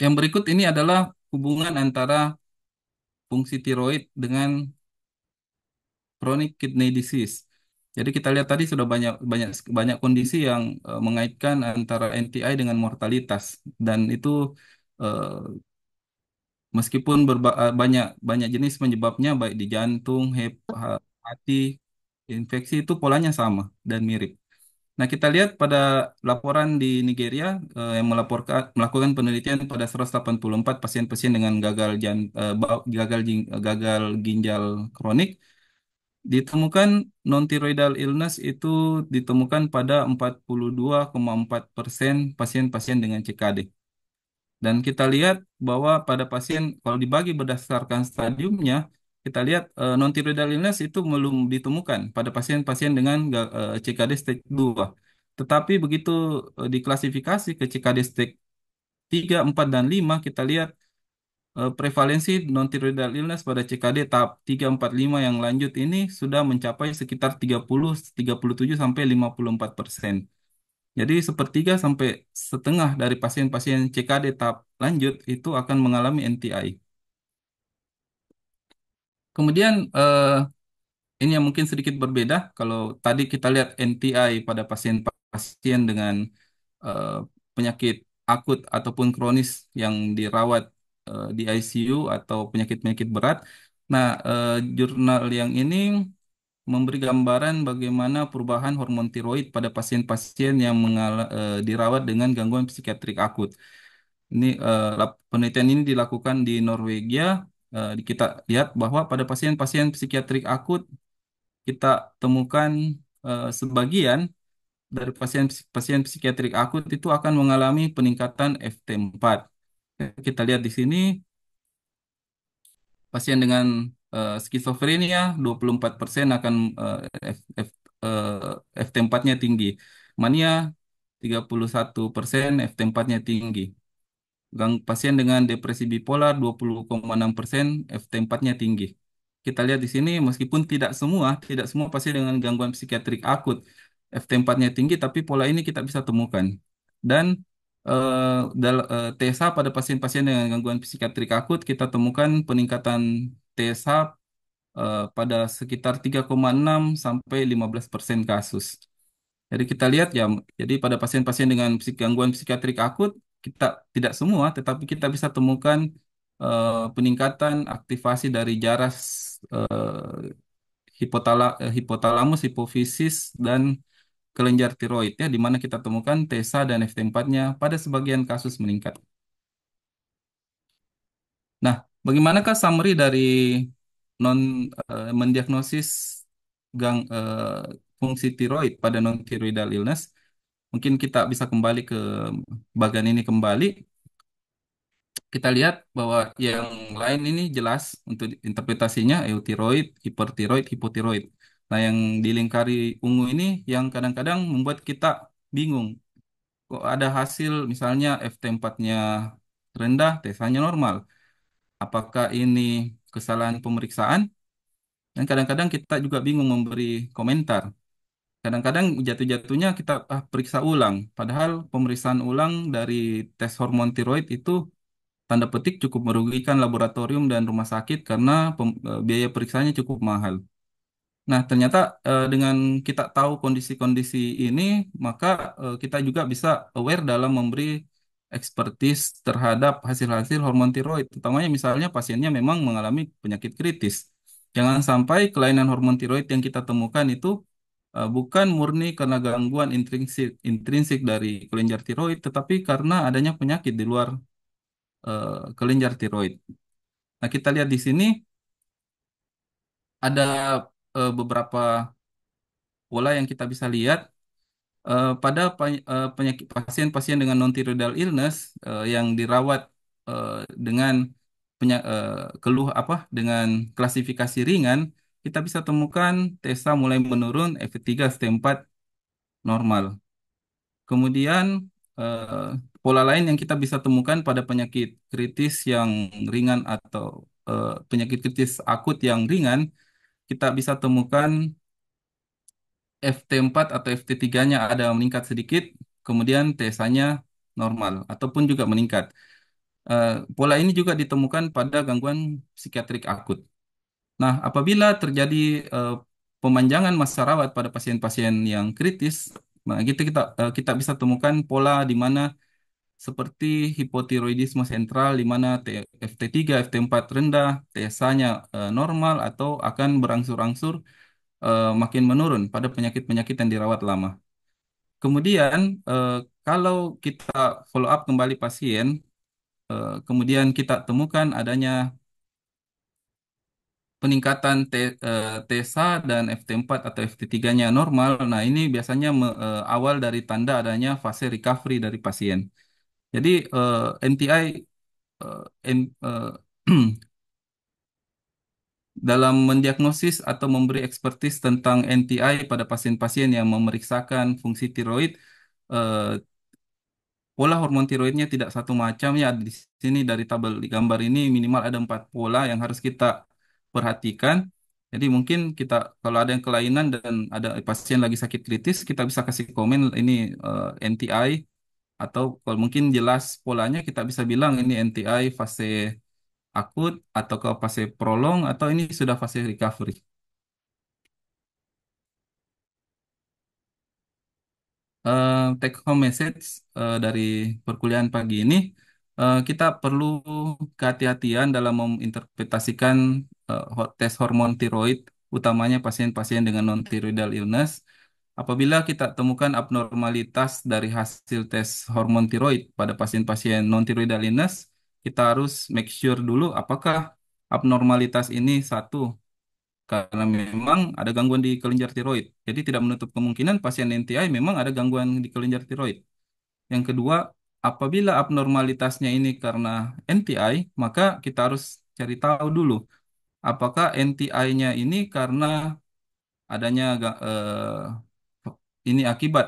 Yang berikut ini adalah hubungan antara fungsi tiroid dengan chronic kidney disease. Jadi kita lihat tadi sudah banyak banyak banyak kondisi yang mengaitkan antara NTI dengan mortalitas dan itu eh, meskipun banyak banyak jenis penyebabnya baik di jantung, hati, infeksi itu polanya sama dan mirip. Nah, kita lihat pada laporan di Nigeria yang melakukan penelitian pada 184 pasien-pasien dengan gagal ginjal kronik. Ditemukan non-thyroidal illness itu ditemukan pada 42,4% pasien-pasien dengan CKD. Dan kita lihat bahwa pada pasien, kalau dibagi berdasarkan stadiumnya, kita lihat non-thyroidal illness itu belum ditemukan pada pasien-pasien dengan CKD stage 2. Tetapi begitu diklasifikasi ke CKD stage 3, 4, dan 5, kita lihat prevalensi non-thyroidal illness pada CKD tahap 3, 4, 5 yang lanjut ini sudah mencapai sekitar 37 sampai 54%. Jadi sepertiga sampai setengah dari pasien-pasien CKD tahap lanjut itu akan mengalami NTI. Kemudian ini yang mungkin sedikit berbeda. Kalau tadi kita lihat NTI pada pasien-pasien dengan eh, penyakit akut ataupun kronis yang dirawat di ICU atau penyakit-penyakit berat. Nah, jurnal yang ini memberi gambaran bagaimana perubahan hormon tiroid pada pasien-pasien yang dirawat dengan gangguan psikiatrik akut. Ini penelitian ini dilakukan di Norwegia. Kita lihat bahwa pada pasien-pasien psikiatrik akut kita temukan sebagian dari pasien psikiatrik akut itu akan mengalami peningkatan FT4. Kita lihat di sini pasien dengan skizofrenia 24% akan FT4-nya tinggi. Mania 31% FT4-nya tinggi. Pasien dengan depresi bipolar 20,6% FT4-nya tinggi. Kita lihat di sini meskipun tidak semua pasien dengan gangguan psikiatrik akut FT4-nya tinggi, tapi pola ini kita bisa temukan. Dan TSH pada pasien-pasien dengan gangguan psikiatrik akut kita temukan peningkatan TSH pada sekitar 3,6 sampai 15% kasus. Jadi kita lihat ya, jadi pada pasien-pasien dengan gangguan psikiatrik akut, kita tidak semua, tetapi kita bisa temukan peningkatan aktivasi dari jaras hipotalamus, hipofisis, dan kelenjar tiroid ya, di mana kita temukan TSH dan FT4-nya pada sebagian kasus meningkat. Nah, bagaimanakah summary dari non mendiagnosis fungsi tiroid pada non-thyroidal illness? Mungkin kita bisa kembali ke bagian ini kembali. Kita lihat bahwa yang lain ini jelas untuk interpretasinya eutiroid, hipertiroid, hipotiroid. Nah, yang dilingkari ungu ini yang kadang-kadang membuat kita bingung. Kok ada hasil misalnya FT4-nya rendah, TSH-nya normal. Apakah ini kesalahan pemeriksaan? Dan kadang-kadang kita juga bingung memberi komentar. Kadang-kadang jatuh-jatuhnya kita periksa ulang. Padahal pemeriksaan ulang dari tes hormon tiroid itu tanda petik cukup merugikan laboratorium dan rumah sakit karena biaya periksanya cukup mahal. Nah, ternyata dengan kita tahu kondisi-kondisi ini, maka kita juga bisa aware dalam memberi ekspertis terhadap hasil-hasil hormon tiroid, utamanya misalnya pasiennya memang mengalami penyakit kritis. Jangan sampai kelainan hormon tiroid yang kita temukan itu bukan murni karena gangguan intrinsik intrinsik dari kelenjar tiroid, tetapi karena adanya penyakit di luar kelenjar tiroid. Nah, kita lihat di sini ada beberapa pola yang kita bisa lihat pada penyakit pasien-pasien dengan non-thyroidal illness yang dirawat eh, dengan keluh apa dengan klasifikasi ringan, kita bisa temukan TSH mulai menurun, FT3 FT4 normal. Kemudian eh, pola lain yang kita bisa temukan pada penyakit kritis yang ringan atau penyakit kritis akut yang ringan, kita bisa temukan FT4 atau FT3-nya ada meningkat sedikit, kemudian TSH-nya normal ataupun juga meningkat. Pola ini juga ditemukan pada gangguan psikiatrik akut. Nah, apabila terjadi eh, pemanjangan masa rawat pada pasien-pasien yang kritis, nah, kita bisa temukan pola di mana seperti hipotiroidisme sentral di mana FT3, FT4 rendah, TSH-nya normal atau akan berangsur-angsur makin menurun pada penyakit-penyakit yang dirawat lama. Kemudian, kalau kita follow up kembali pasien, kemudian kita temukan adanya peningkatan TSH dan FT4 atau FT3-nya normal. Nah, ini biasanya awal dari tanda adanya fase recovery dari pasien. Jadi, NTI eh, en- dalam mendiagnosis atau memberi ekspertis tentang NTI pada pasien-pasien yang memeriksakan fungsi tiroid, eh, pola hormon tiroidnya tidak satu macam ya. Di sini dari tabel di gambar ini minimal ada 4 pola yang harus kita perhatikan. Jadi mungkin kita kalau ada yang kelainan dan ada pasien lagi sakit kritis, kita bisa kasih komen ini NTI, atau kalau mungkin jelas polanya kita bisa bilang ini NTI fase akut atau ke fase prolong atau ini sudah fase recovery. Take home message dari perkuliahan pagi ini, kita perlu kehati-hatian dalam menginterpretasikan tes hormon tiroid, utamanya pasien-pasien dengan non-thyroidal illness. Apabila kita temukan abnormalitas dari hasil tes hormon tiroid pada pasien-pasien non-thyroidal illness, kita harus make sure dulu apakah abnormalitas ini satu karena memang ada gangguan di kelenjar tiroid. Jadi tidak menutup kemungkinan pasien NTI memang ada gangguan di kelenjar tiroid. Yang kedua, apabila abnormalitasnya ini karena NTI, maka kita harus cari tahu dulu apakah NTI-nya ini karena adanya ini akibat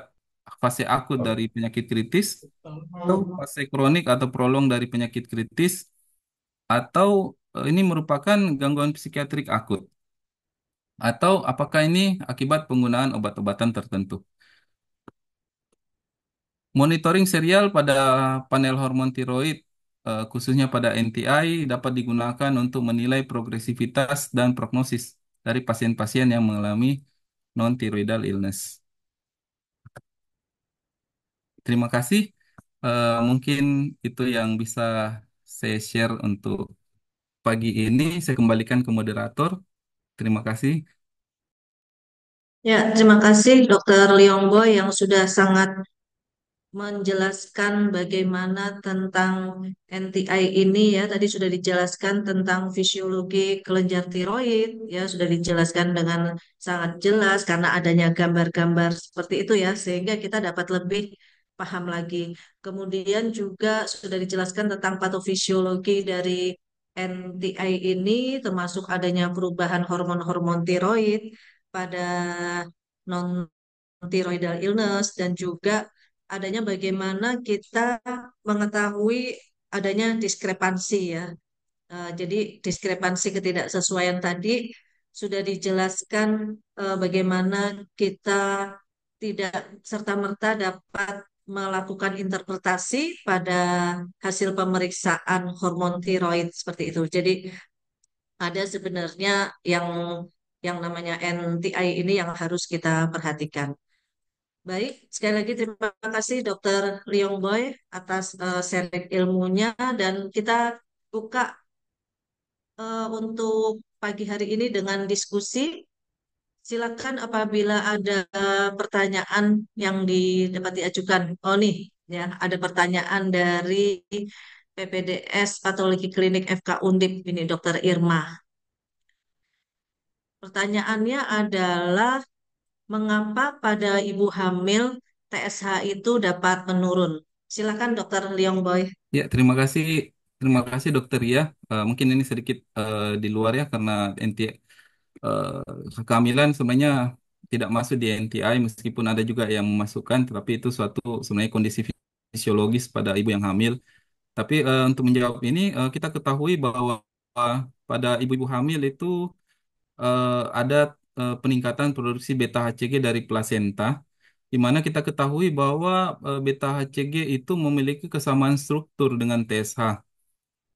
fase akut dari penyakit kritis atau fase kronik atau prolong dari penyakit kritis atau ini merupakan gangguan psikiatrik akut atau apakah ini akibat penggunaan obat-obatan tertentu. Monitoring serial pada panel hormon tiroid, khususnya pada NTI, dapat digunakan untuk menilai progresivitas dan prognosis dari pasien-pasien yang mengalami non-thyroidal illness. Terima kasih. Mungkin itu yang bisa saya share untuk pagi ini. Saya kembalikan ke moderator. Terima kasih. Ya, terima kasih Dokter Liongbo yang sudah sangat menjelaskan bagaimana tentang NTI ini ya. Tadi sudah dijelaskan tentang fisiologi kelenjar tiroid ya, sudah dijelaskan dengan sangat jelas karena adanya gambar-gambar seperti itu ya, sehingga kita dapat lebih paham lagi. Kemudian juga sudah dijelaskan tentang patofisiologi dari NTI ini, termasuk adanya perubahan hormon-hormon tiroid pada non-thyroidal illness dan juga adanya bagaimana kita mengetahui adanya diskrepansi ya. Jadi diskrepansi ketidaksesuaian tadi sudah dijelaskan bagaimana kita tidak serta-merta dapat melakukan interpretasi pada hasil pemeriksaan hormon tiroid seperti itu. Jadi ada sebenarnya yang namanya NTI ini yang harus kita perhatikan. Baik, sekali lagi terima kasih Dokter Liong Boy atas sharing ilmunya dan kita buka untuk pagi hari ini dengan diskusi. Silakan apabila ada pertanyaan yang dapat diajukan. Oh nih, ya ada pertanyaan dari PPDS Patologi Klinik FK Undip ini Dokter Irma. Pertanyaannya adalah mengapa pada ibu hamil TSH itu dapat menurun? Silakan Dokter Liong Boy. Ya, terima kasih dokter ya. Mungkin ini sedikit di luar ya karena kehamilan sebenarnya tidak masuk di NTI meskipun ada juga yang memasukkan, tetapi itu suatu sebenarnya kondisi fisiologis pada ibu yang hamil. Tapi untuk menjawab ini kita ketahui bahwa pada ibu-ibu hamil itu ada peningkatan produksi beta HCG dari plasenta, di mana kita ketahui bahwa beta HCG itu memiliki kesamaan struktur dengan TSH.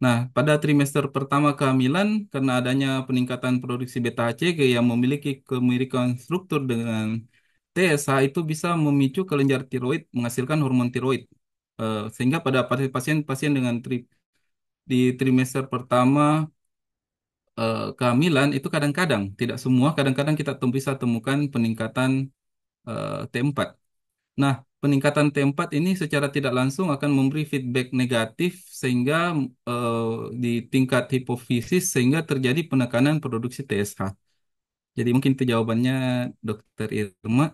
Nah, pada trimester pertama kehamilan, karena adanya peningkatan produksi beta HCG yang memiliki kemiripan struktur dengan TSH itu bisa memicu kelenjar tiroid menghasilkan hormon tiroid. Sehingga pada pasien-pasien dengan di trimester pertama kehamilan itu kadang-kadang, tidak semua, kadang-kadang kita bisa temukan peningkatan T4. Nah, peningkatan T4 ini secara tidak langsung akan memberi feedback negatif sehingga eh, di tingkat hipofisis sehingga terjadi penekanan produksi TSH. Jadi mungkin itu jawabannya Dokter Irma.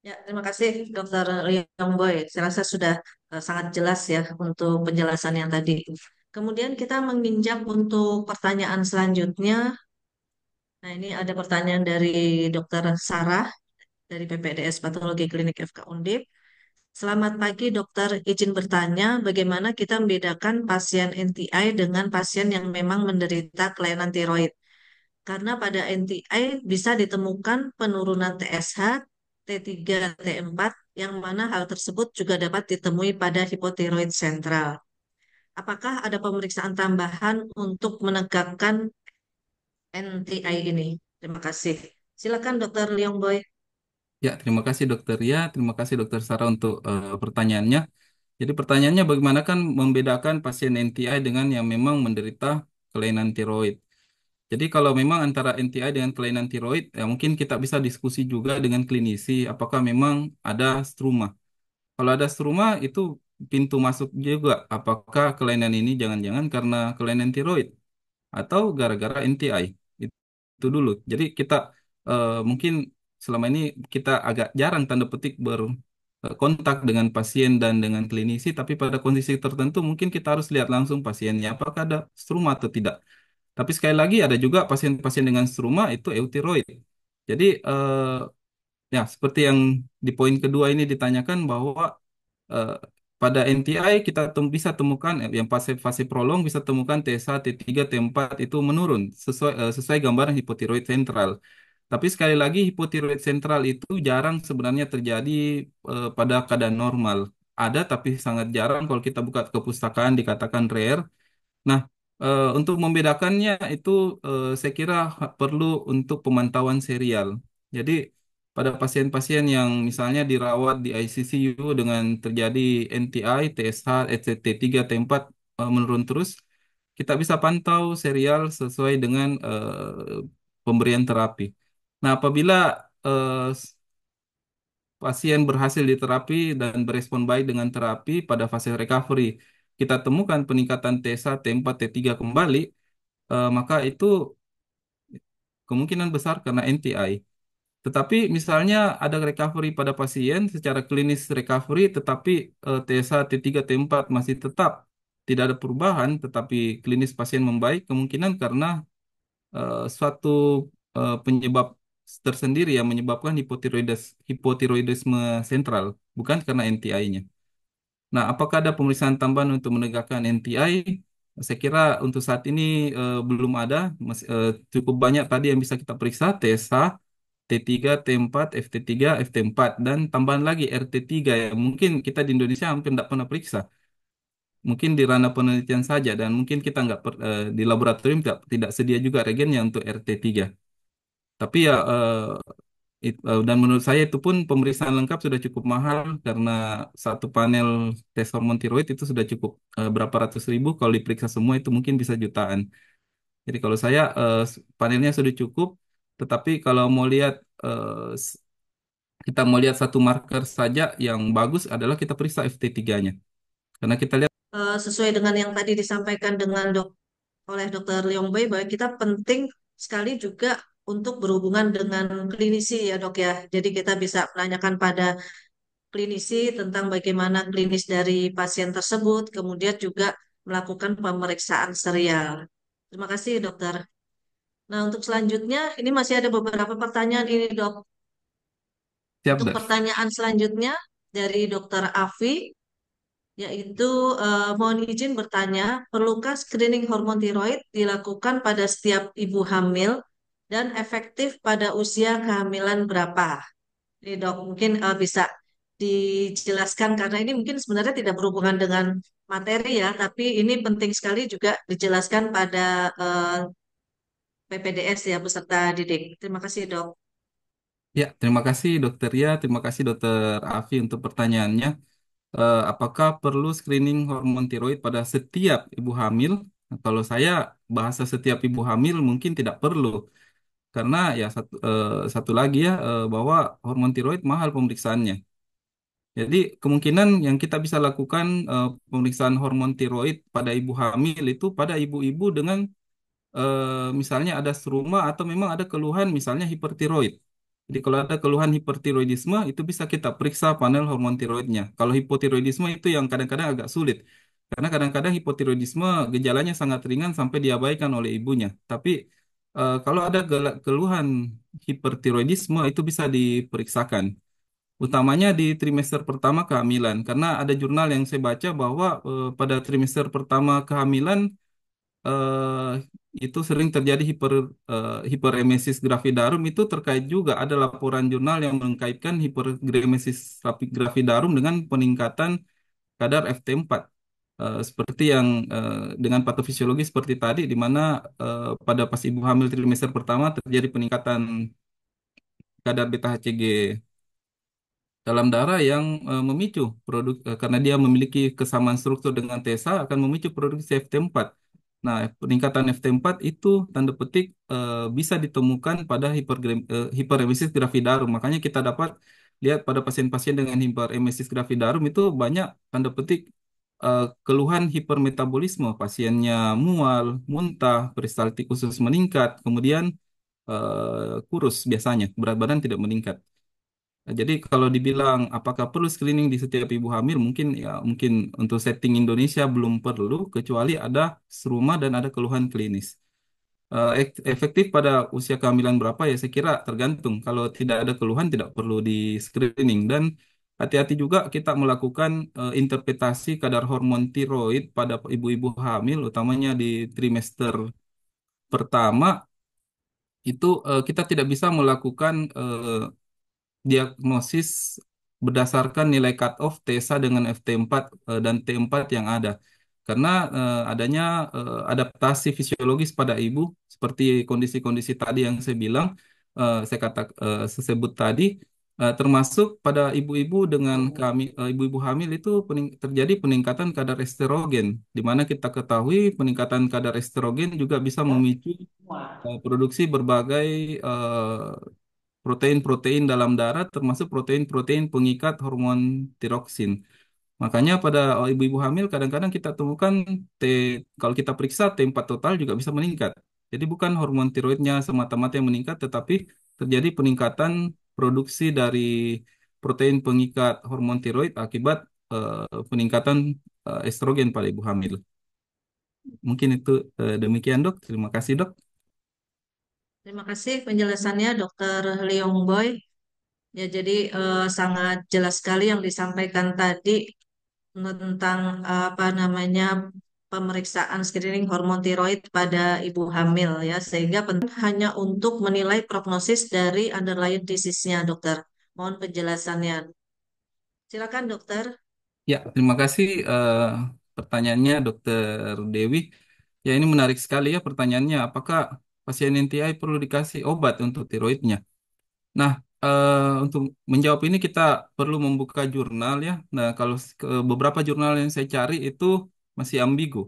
Ya, terima kasih Dokter Liang Boy. Saya rasa sudah sangat jelas ya untuk penjelasan yang tadi. Kemudian kita menginjak untuk pertanyaan selanjutnya. Nah, ini ada pertanyaan dari Dokter Sarah dari PPDS Patologi Klinik FK Undip. Selamat pagi dokter, izin bertanya bagaimana kita membedakan pasien NTI dengan pasien yang memang menderita kelainan tiroid. Karena pada NTI bisa ditemukan penurunan TSH, T3, T4, yang mana hal tersebut juga dapat ditemui pada hipotiroid sentral. Apakah ada pemeriksaan tambahan untuk menegakkan NTI ini? Terima kasih. Silakan Dokter Liang Boy. Ya, terima kasih Dokter Ya, terima kasih Dokter Sarah untuk pertanyaannya. Jadi pertanyaannya bagaimana kan membedakan pasien NTI dengan yang memang menderita kelainan tiroid. Jadi kalau memang antara NTI dengan kelainan tiroid, ya mungkin kita bisa diskusi juga dengan klinisi apakah memang ada struma. Kalau ada struma itu pintu masuk juga. Apakah kelainan ini jangan-jangan karena kelainan tiroid atau gara-gara NTI? Itu dulu. Jadi kita mungkin selama ini kita agak jarang tanda petik kontak dengan pasien dan dengan klinisi, tapi pada kondisi tertentu mungkin kita harus lihat langsung pasiennya apakah ada struma atau tidak. Tapi sekali lagi ada juga pasien-pasien dengan struma itu euthyroid. Jadi ya seperti yang di poin kedua ini ditanyakan bahwa eh, pada NTI kita bisa temukan yang fase-fase prolong bisa temukan TSH, T3, T4 itu menurun sesuai gambaran hipotiroid sentral. Tapi sekali lagi hipotiroid sentral itu jarang sebenarnya terjadi pada keadaan normal. Ada tapi sangat jarang kalau kita buka ke perpustakaan dikatakan rare. Nah, untuk membedakannya itu saya kira perlu untuk pemantauan serial. Jadi pada pasien-pasien yang misalnya dirawat di ICCU dengan terjadi NTI, TSH, ECT3, T4 menurun terus, kita bisa pantau serial sesuai dengan pemberian terapi. Nah, apabila eh, pasien berhasil diterapi dan berespon baik dengan terapi pada fase recovery, kita temukan peningkatan TSH, T4, T3 kembali, maka itu kemungkinan besar karena NTI. Tetapi misalnya ada recovery pada pasien secara klinis recovery, tetapi TSH, T3, T4 masih tetap tidak ada perubahan, tetapi klinis pasien membaik, kemungkinan karena suatu penyebab tersendiri yang menyebabkan hipotiroidisme sentral, bukan karena NTI-nya. Nah, apakah ada pemeriksaan tambahan untuk menegakkan NTI? Saya kira untuk saat ini belum ada. Cukup banyak tadi yang bisa kita periksa, TSH, T3, T4, FT3, FT4, dan tambahan lagi RT3 ya. Mungkin kita di Indonesia hampir tidak pernah periksa. Mungkin di ranah penelitian saja, dan mungkin kita nggak di laboratorium tidak sedia juga reagennya untuk RT3. Tapi ya, dan menurut saya itu pun pemeriksaan lengkap sudah cukup mahal karena satu panel tes hormon tiroid itu sudah cukup berapa ratus ribu. Kalau diperiksa semua itu mungkin bisa jutaan. Jadi kalau saya panelnya sudah cukup. Tetapi kalau mau lihat kita mau lihat satu marker saja yang bagus adalah kita periksa FT3-nya. Karena kita lihat Sesuai dengan yang tadi disampaikan dengan oleh Dr. Leong Bae bahwa kita penting sekali juga untuk berhubungan dengan klinisi ya dok ya. Jadi kita bisa menanyakan pada klinisi tentang bagaimana klinis dari pasien tersebut, kemudian juga melakukan pemeriksaan serial. Terima kasih dokter. Nah untuk selanjutnya ini masih ada beberapa pertanyaan ini dok. siap, Untuk Dok. pertanyaan selanjutnya dari dokter Afi, yaitu mohon izin bertanya, perlukah screening hormon tiroid dilakukan pada setiap ibu hamil dan efektif pada usia kehamilan berapa? Ini dok mungkin bisa dijelaskan karena ini mungkin sebenarnya tidak berhubungan dengan materi ya, tapi ini penting sekali juga dijelaskan pada PPDS ya peserta didik. Terima kasih dok. Ya, terima kasih Dokter Ya, terima kasih Dokter Afi untuk pertanyaannya. Apakah perlu screening hormon tiroid pada setiap ibu hamil? Nah, kalau saya bahasa setiap ibu hamil mungkin tidak perlu karena ya satu lagi ya bahwa hormon tiroid mahal pemeriksaannya. Jadi kemungkinan yang kita bisa lakukan pemeriksaan hormon tiroid pada ibu hamil itu pada ibu-ibu dengan misalnya ada struma atau memang ada keluhan misalnya hipertiroid. Jadi kalau ada keluhan hipertiroidisme itu bisa kita periksa panel hormon tiroidnya. Kalau hipotiroidisme itu yang kadang-kadang agak sulit. Karena kadang-kadang hipotiroidisme gejalanya sangat ringan sampai diabaikan oleh ibunya. Tapi kalau ada keluhan hipertiroidisme itu bisa diperiksakan. Utamanya di trimester pertama kehamilan. Karena ada jurnal yang saya baca bahwa pada trimester pertama kehamilan eh, itu sering terjadi hiperemesis gravidarum itu terkait juga ada laporan jurnal yang mengkaitkan hiperemesis gravidarum dengan peningkatan kadar FT4 seperti yang dengan patofisiologi seperti tadi di mana pada pas ibu hamil trimester pertama terjadi peningkatan kadar beta HCG dalam darah yang memicu karena dia memiliki kesamaan struktur dengan TSH akan memicu produksi FT4. Nah, peningkatan FT4 itu tanda petik bisa ditemukan pada hiperemesis gravidarum. Makanya kita dapat lihat pada pasien-pasien dengan hiperemesis gravidarum itu banyak tanda petik keluhan hipermetabolisme. Pasiennya mual, muntah, peristaltik usus meningkat, kemudian kurus biasanya, berat badan tidak meningkat. Jadi kalau dibilang apakah perlu screening di setiap ibu hamil, mungkin ya mungkin untuk setting Indonesia belum perlu, kecuali ada seruma dan ada keluhan klinis. Efektif pada usia kehamilan berapa ya saya kira tergantung. Kalau tidak ada keluhan tidak perlu di screening dan hati-hati juga kita melakukan interpretasi kadar hormon tiroid pada ibu-ibu hamil, utamanya di trimester pertama itu kita tidak bisa melakukan diagnosis berdasarkan nilai cut-off TSA dengan FT4 dan T4 yang ada. Karena adanya adaptasi fisiologis pada ibu seperti kondisi-kondisi tadi yang saya bilang, saya sebut tadi, termasuk pada ibu-ibu dengan ibu-ibu hamil itu terjadi peningkatan kadar estrogen, di mana kita ketahui peningkatan kadar estrogen juga bisa memicu produksi berbagai protein-protein dalam darah termasuk protein-protein pengikat hormon tiroksin. Makanya pada ibu-ibu hamil kadang-kadang kita temukan T kalau kita periksa T4 total juga bisa meningkat. Jadi bukan hormon tiroidnya semata-mata yang meningkat tetapi terjadi peningkatan produksi dari protein pengikat hormon tiroid akibat peningkatan estrogen pada ibu hamil. Mungkin itu demikian, Dok. Terima kasih, Dok. Terima kasih penjelasannya Dokter Leong Boy. Ya, jadi sangat jelas sekali yang disampaikan tadi tentang apa namanya pemeriksaan screening hormon tiroid pada ibu hamil ya, sehingga penting hanya untuk menilai prognosis dari underlying disease-nya, dokter. Mohon penjelasannya. Silakan, dokter. Ya, terima kasih pertanyaannya, Dokter Dewi. Ya, ini menarik sekali ya pertanyaannya. Apakah pasien NTI perlu dikasih obat untuk tiroidnya? Nah, untuk menjawab ini kita perlu membuka jurnal ya. Nah, kalau beberapa jurnal yang saya cari itu masih ambigu.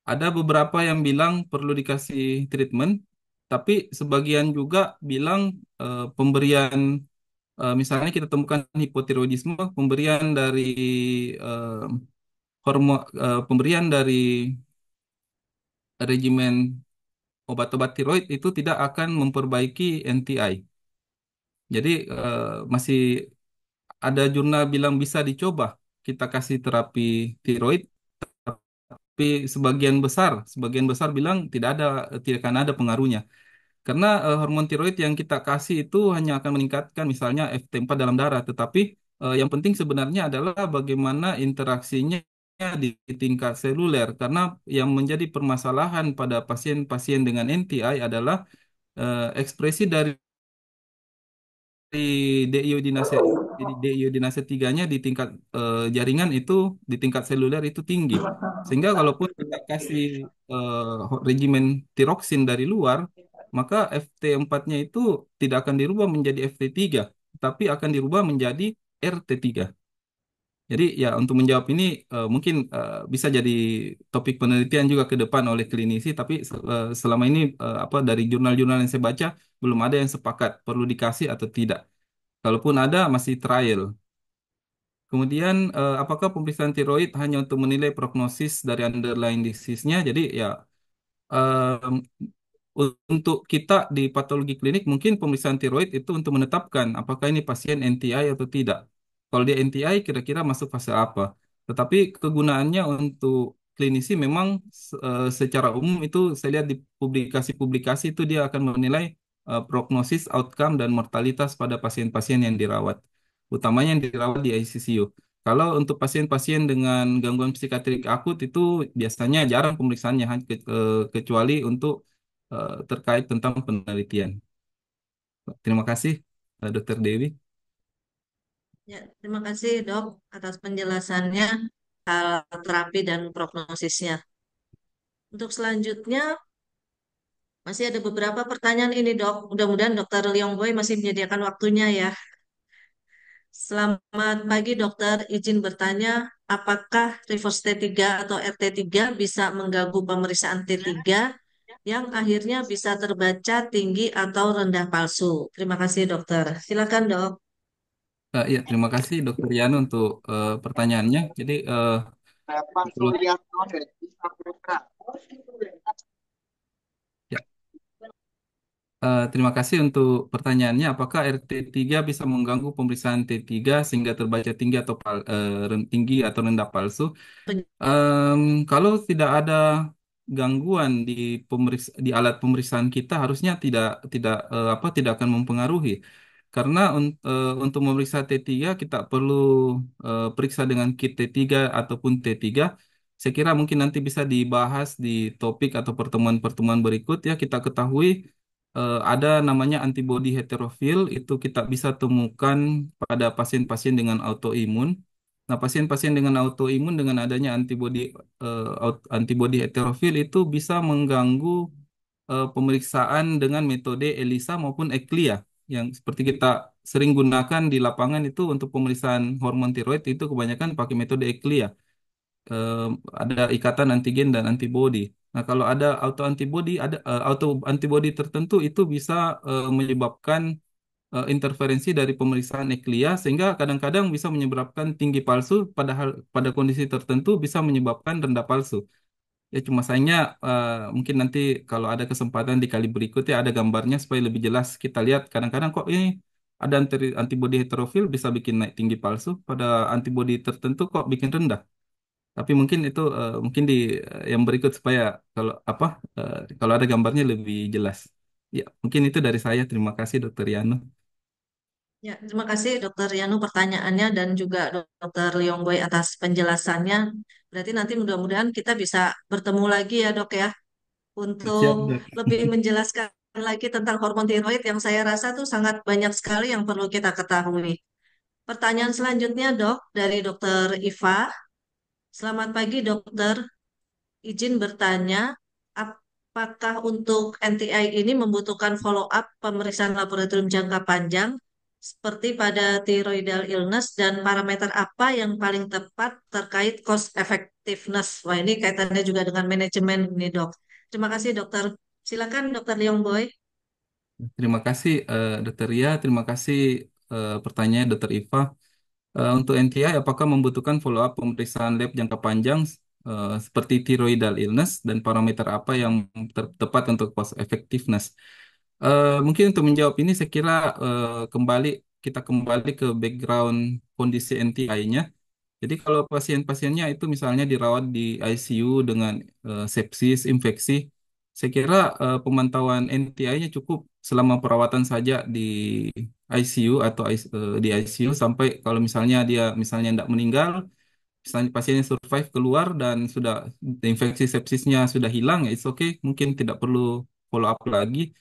Ada beberapa yang bilang perlu dikasih treatment, tapi sebagian juga bilang pemberian misalnya kita temukan hipotiroidisme, eh, pemberian dari regimen obat-obat tiroid itu tidak akan memperbaiki NTI. Jadi masih ada jurnal bilang bisa dicoba kita kasih terapi tiroid, tapi sebagian besar bilang tidak akan ada pengaruhnya. Karena hormon tiroid yang kita kasih itu hanya akan meningkatkan misalnya FT4 dalam darah, tetapi yang penting sebenarnya adalah bagaimana interaksinya di tingkat seluler. Karena yang menjadi permasalahan pada pasien-pasien dengan NTI adalah ekspresi dari deiodinase deiodinase 3-nya di tingkat jaringan itu di tingkat seluler itu tinggi. Sehingga kalaupun kita kasih regimen tiroksin dari luar, maka FT4-nya itu tidak akan dirubah menjadi FT3, tapi akan dirubah menjadi RT3. Jadi ya untuk menjawab ini mungkin bisa jadi topik penelitian juga ke depan oleh klinisi, tapi selama ini apa dari jurnal-jurnal yang saya baca belum ada yang sepakat perlu dikasih atau tidak. Kalaupun ada masih trial. Kemudian apakah pemeriksaan tiroid hanya untuk menilai prognosis dari underlying disease-nya? Jadi ya em, untuk kita di patologi klinik mungkin pemeriksaan tiroid itu untuk menetapkan apakah ini pasien NTI atau tidak. Kalau dia NTI kira-kira masuk fase apa. Tetapi kegunaannya untuk klinisi memang secara umum itu saya lihat di publikasi-publikasi itu dia akan menilai prognosis, outcome, dan mortalitas pada pasien-pasien yang dirawat. Utamanya yang dirawat di ICCU. Kalau untuk pasien-pasien dengan gangguan psikiatrik akut itu biasanya jarang pemeriksaannya, kecuali untuk terkait tentang penelitian. Terima kasih, Dokter Dewi. Ya, terima kasih, Dok, atas penjelasannya hal terapi dan prognosisnya. Untuk selanjutnya, masih ada beberapa pertanyaan ini, Dok. Mudah-mudahan Dokter Leong Boy masih menyediakan waktunya ya. Selamat pagi, dokter. Izin bertanya, apakah reverse T3 atau RT3 bisa mengganggu pemeriksaan T3 yang akhirnya bisa terbaca tinggi atau rendah palsu? Terima kasih, dokter. Silakan, dok. Ya, terima kasih Dokter Yano untuk pertanyaannya. Jadi perlu ya, Terima kasih untuk pertanyaannya. Apakah RT3 bisa mengganggu pemeriksaan T3 sehingga terbaca tinggi atau tinggi atau rendah palsu? Em, Kalau tidak ada gangguan di di alat pemeriksaan kita, harusnya tidak tidak tidak akan mempengaruhi. Karena untuk memeriksa T3 kita perlu periksa dengan kit T3 ataupun T3. Saya kira mungkin nanti bisa dibahas di topik atau pertemuan-pertemuan berikut ya. Kita ketahui ada namanya antibodi heterofil, itu kita bisa temukan pada pasien-pasien dengan autoimun. Nah, pasien-pasien dengan autoimun dengan adanya antibodi heterofil itu bisa mengganggu pemeriksaan dengan metode ELISA maupun ECLIA yang seperti kita sering gunakan di lapangan itu untuk pemeriksaan hormon tiroid itu kebanyakan pakai metode ECLIA. Eh, ada ikatan antigen dan antibodi. Nah, kalau ada auto antibodi tertentu itu bisa menyebabkan interferensi dari pemeriksaan eklia sehingga kadang-kadang bisa menyebabkan tinggi palsu padahal pada kondisi tertentu bisa menyebabkan rendah palsu. Ya cuma sayangnya mungkin nanti kalau ada kesempatan di kali berikutnya ada gambarnya supaya lebih jelas kita lihat kadang-kadang kok ini ada antibodi heterofil bisa bikin naik tinggi palsu pada antibodi tertentu kok bikin rendah. Tapi mungkin itu mungkin di yang berikut supaya kalau kalau ada gambarnya lebih jelas. Ya, mungkin itu dari saya. Terima kasih Dokter Yano. Ya, terima kasih Dokter Yanu pertanyaannya dan juga Dokter Liongboy atas penjelasannya. Berarti nanti mudah-mudahan kita bisa bertemu lagi ya dok ya untuk Siap, Dok. lebih menjelaskan lagi tentang hormon tiroid yang saya rasa tuh sangat banyak sekali yang perlu kita ketahui. Pertanyaan selanjutnya dok dari Dokter Iva. Selamat pagi dokter. Izin bertanya, apakah untuk NTI ini membutuhkan follow-up pemeriksaan laboratorium jangka panjang seperti pada thyroidal illness dan parameter apa yang paling tepat terkait cost effectiveness? Wah, ini kaitannya juga dengan manajemen nih, Dok. Terima kasih, Dokter. Silakan, Dokter Liongboy. Terima kasih Dokter Ria. Terima kasih pertanyaan Dokter Iva. Untuk NTI, apakah membutuhkan follow-up pemeriksaan lab jangka panjang seperti thyroidal illness dan parameter apa yang tepat untuk cost effectiveness? Mungkin untuk menjawab ini, saya kira kita kembali ke background kondisi NTI-nya. Jadi kalau pasien-pasiennya itu misalnya dirawat di ICU dengan sepsis, infeksi, saya kira pemantauan NTI-nya cukup selama perawatan saja di ICU atau di ICU sampai kalau misalnya dia misalnya tidak meninggal, misalnya pasiennya survive keluar dan sudah infeksi sepsisnya sudah hilang, ya it's okay, mungkin tidak perlu follow up lagi.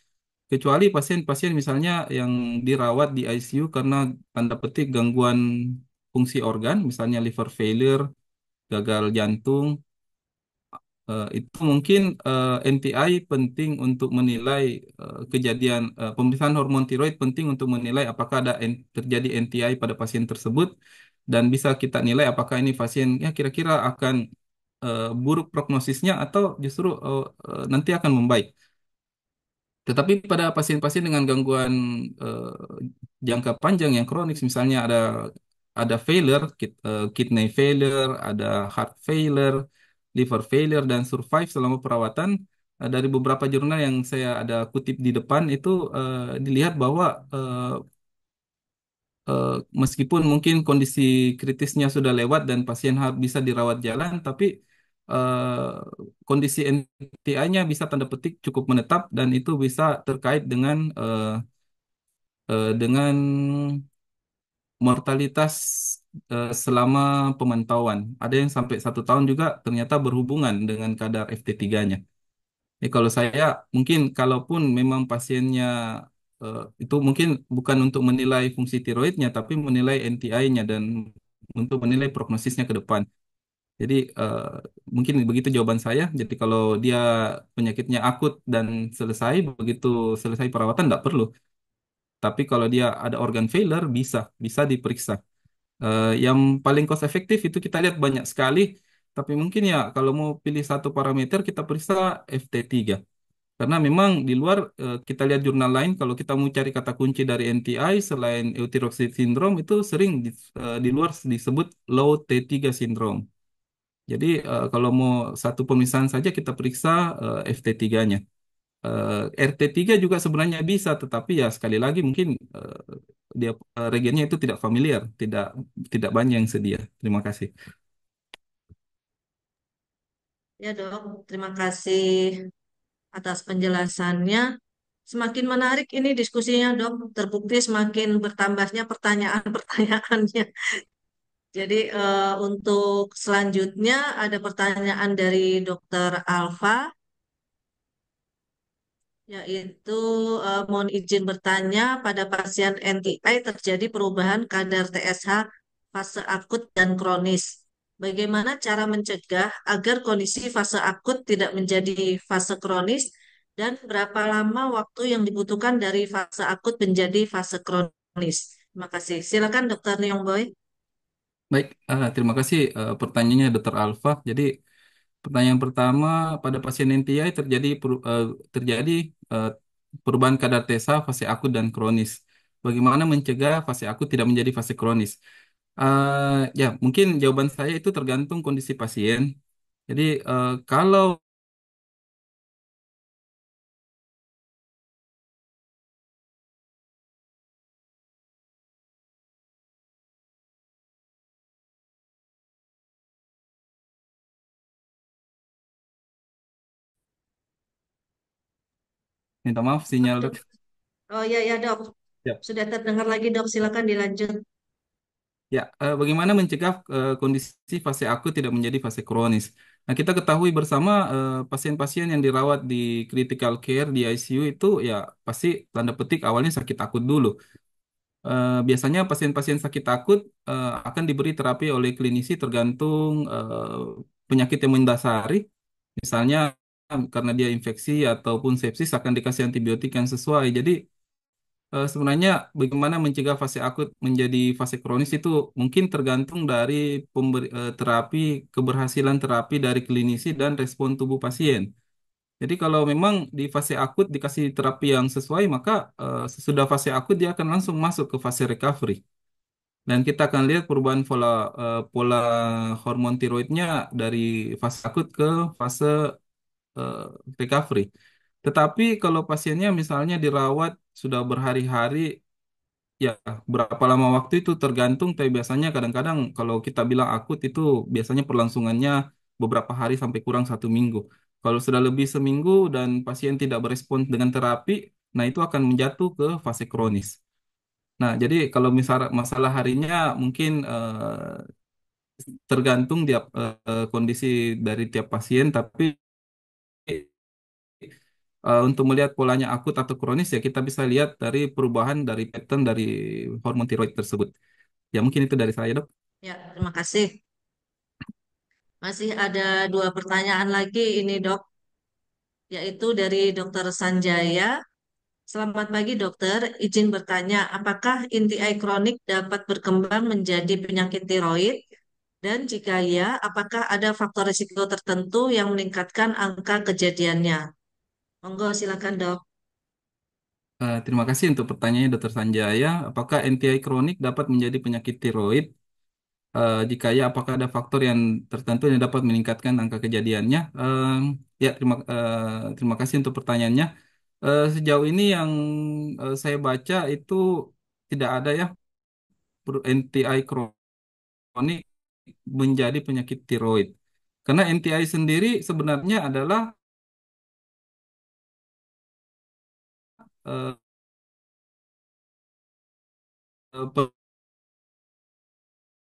Kecuali pasien-pasien misalnya yang dirawat di ICU karena tanda petik gangguan fungsi organ, misalnya liver failure, gagal jantung, itu mungkin NTI penting untuk menilai pemeriksaan hormon tiroid penting untuk menilai apakah terjadi NTI pada pasien tersebut dan bisa kita nilai apakah ini pasien ya kira-kira akan buruk prognosisnya atau justru nanti akan membaik. Tetapi pada pasien-pasien dengan gangguan eh, jangka panjang yang kronis, misalnya ada failure, kidney failure, ada heart failure, liver failure, dan survive selama perawatan, dari beberapa jurnal yang saya ada kutip di depan itu dilihat bahwa eh, meskipun mungkin kondisi kritisnya sudah lewat dan pasien bisa dirawat jalan, tapi kondisi NTI-nya bisa tanda petik cukup menetap dan itu bisa terkait dengan mortalitas selama pemantauan. Ada yang sampai 1 tahun juga ternyata berhubungan dengan kadar FT3-nya. Kalau saya mungkin kalaupun memang pasiennya itu mungkin bukan untuk menilai fungsi tiroidnya, tapi menilai NTI-nya dan untuk menilai prognosisnya ke depan. Jadi mungkin begitu jawaban saya. Jadi kalau dia penyakitnya akut dan begitu selesai perawatan tidak perlu. Tapi kalau dia ada organ failure bisa diperiksa. Yang paling cost efektif itu kita lihat banyak sekali. Tapi mungkin ya kalau mau pilih satu parameter kita periksa FT3. Karena memang di luar kita lihat jurnal lain kalau kita mau cari kata kunci dari NTI selain Euthyroid syndrome itu sering di luar disebut low T3 syndrome. Jadi kalau mau satu pemisahan saja kita periksa FT3-nya. RT3 juga sebenarnya bisa, tetapi ya sekali lagi mungkin dia regennya itu tidak familiar, tidak tidak banyak yang sedia. Terima kasih. Ya dok, terima kasih atas penjelasannya. Semakin menarik ini diskusinya dok, terbukti semakin bertambahnya pertanyaan-pertanyaannya. Jadi untuk selanjutnya ada pertanyaan dari Dokter Alfa, yaitu mohon izin bertanya, pada pasien NTI terjadi perubahan kadar TSH fase akut dan kronis. Bagaimana cara mencegah agar kondisi fase akut tidak menjadi fase kronis dan berapa lama waktu yang dibutuhkan dari fase akut menjadi fase kronis? Terima kasih. Silakan Dokter Neongboy. Baik, terima kasih pertanyaannya Dokter Alfa. Jadi pertanyaan pertama, pada pasien NTI terjadi eh, perubahan kadar TSH fase akut dan kronis. Bagaimana mencegah fase akut tidak menjadi fase kronis? Ya, mungkin jawaban saya itu tergantung kondisi pasien. Jadi kalau minta maaf sinyal dok. Oh ya ya dok, Ya. sudah terdengar lagi dok. Silakan dilanjut. Ya, bagaimana mencegah kondisi fase akut tidak menjadi fase kronis? Nah, kita ketahui bersama pasien-pasien yang dirawat di critical care di ICU itu ya pasti tanda petik awalnya sakit akut dulu. Biasanya pasien-pasien sakit akut akan diberi terapi oleh klinisi tergantung penyakit yang mendasari. Misalnya karena dia infeksi ataupun sepsis akan dikasih antibiotik yang sesuai. Jadi sebenarnya bagaimana mencegah fase akut menjadi fase kronis itu mungkin tergantung dari terapi, keberhasilan terapi dari klinisi dan respon tubuh pasien. Jadi kalau memang di fase akut dikasih terapi yang sesuai, maka sesudah fase akut dia akan langsung masuk ke fase recovery. Dan kita akan lihat perubahan pola hormon tiroidnya dari fase akut ke fase eh, recovery. Tetapi kalau pasiennya misalnya dirawat sudah berhari-hari, ya, berapa lama waktu itu tergantung, tapi biasanya kadang-kadang kalau kita bilang akut itu biasanya perlangsungannya beberapa hari sampai kurang 1 minggu. Kalau sudah lebih seminggu dan pasien tidak berespon dengan terapi, nah itu akan menjatuh ke fase kronis. Nah, jadi kalau misal masalah harinya mungkin tergantung tiap kondisi dari tiap pasien, tapi untuk melihat polanya akut atau kronis ya kita bisa lihat dari perubahan dari pattern dari hormon tiroid tersebut. Ya mungkin itu dari saya, Dok. Ya, terima kasih. Masih ada dua pertanyaan lagi ini dok, yaitu dari Dokter Sanjaya. Selamat pagi dokter, izin bertanya, apakah inti-I kronik dapat berkembang menjadi penyakit tiroid? Dan jika ya, apakah ada faktor risiko tertentu yang meningkatkan angka kejadiannya? Monggo silakan dok. Terima kasih untuk pertanyaannya, Dokter Sanjaya. Apakah NTI kronik dapat menjadi penyakit tiroid? Jika ya, apakah ada faktor yang tertentu yang dapat meningkatkan angka kejadiannya? Ya, terima kasih untuk pertanyaannya. Sejauh ini yang saya baca itu tidak ada ya NTI kronik menjadi penyakit tiroid. Karena NTI sendiri sebenarnya adalah eh,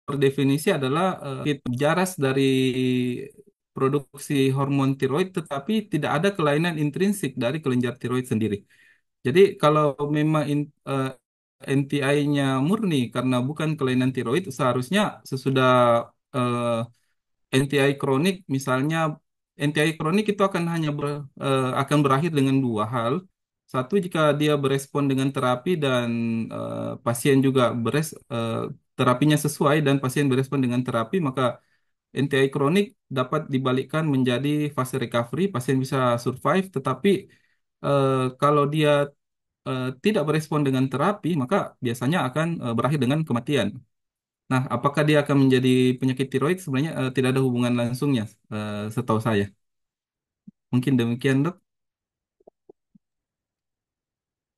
per definisi adalah jaras dari produksi hormon tiroid, tetapi tidak ada kelainan intrinsik dari kelenjar tiroid sendiri. Jadi kalau memang NTI-nya murni karena bukan kelainan tiroid, seharusnya sesudah NTI kronik, misalnya NTI kronik itu akan akan berakhir dengan dua hal. Satu, jika dia berespon dengan terapi dan pasien juga terapinya sesuai dan pasien berespon dengan terapi, maka NTI kronik dapat dibalikkan menjadi fase recovery, pasien bisa survive, tetapi kalau dia tidak berespon dengan terapi, maka biasanya akan berakhir dengan kematian. Nah, apakah dia akan menjadi penyakit tiroid? Sebenarnya tidak ada hubungan langsungnya, setahu saya. Mungkin demikian, Dok.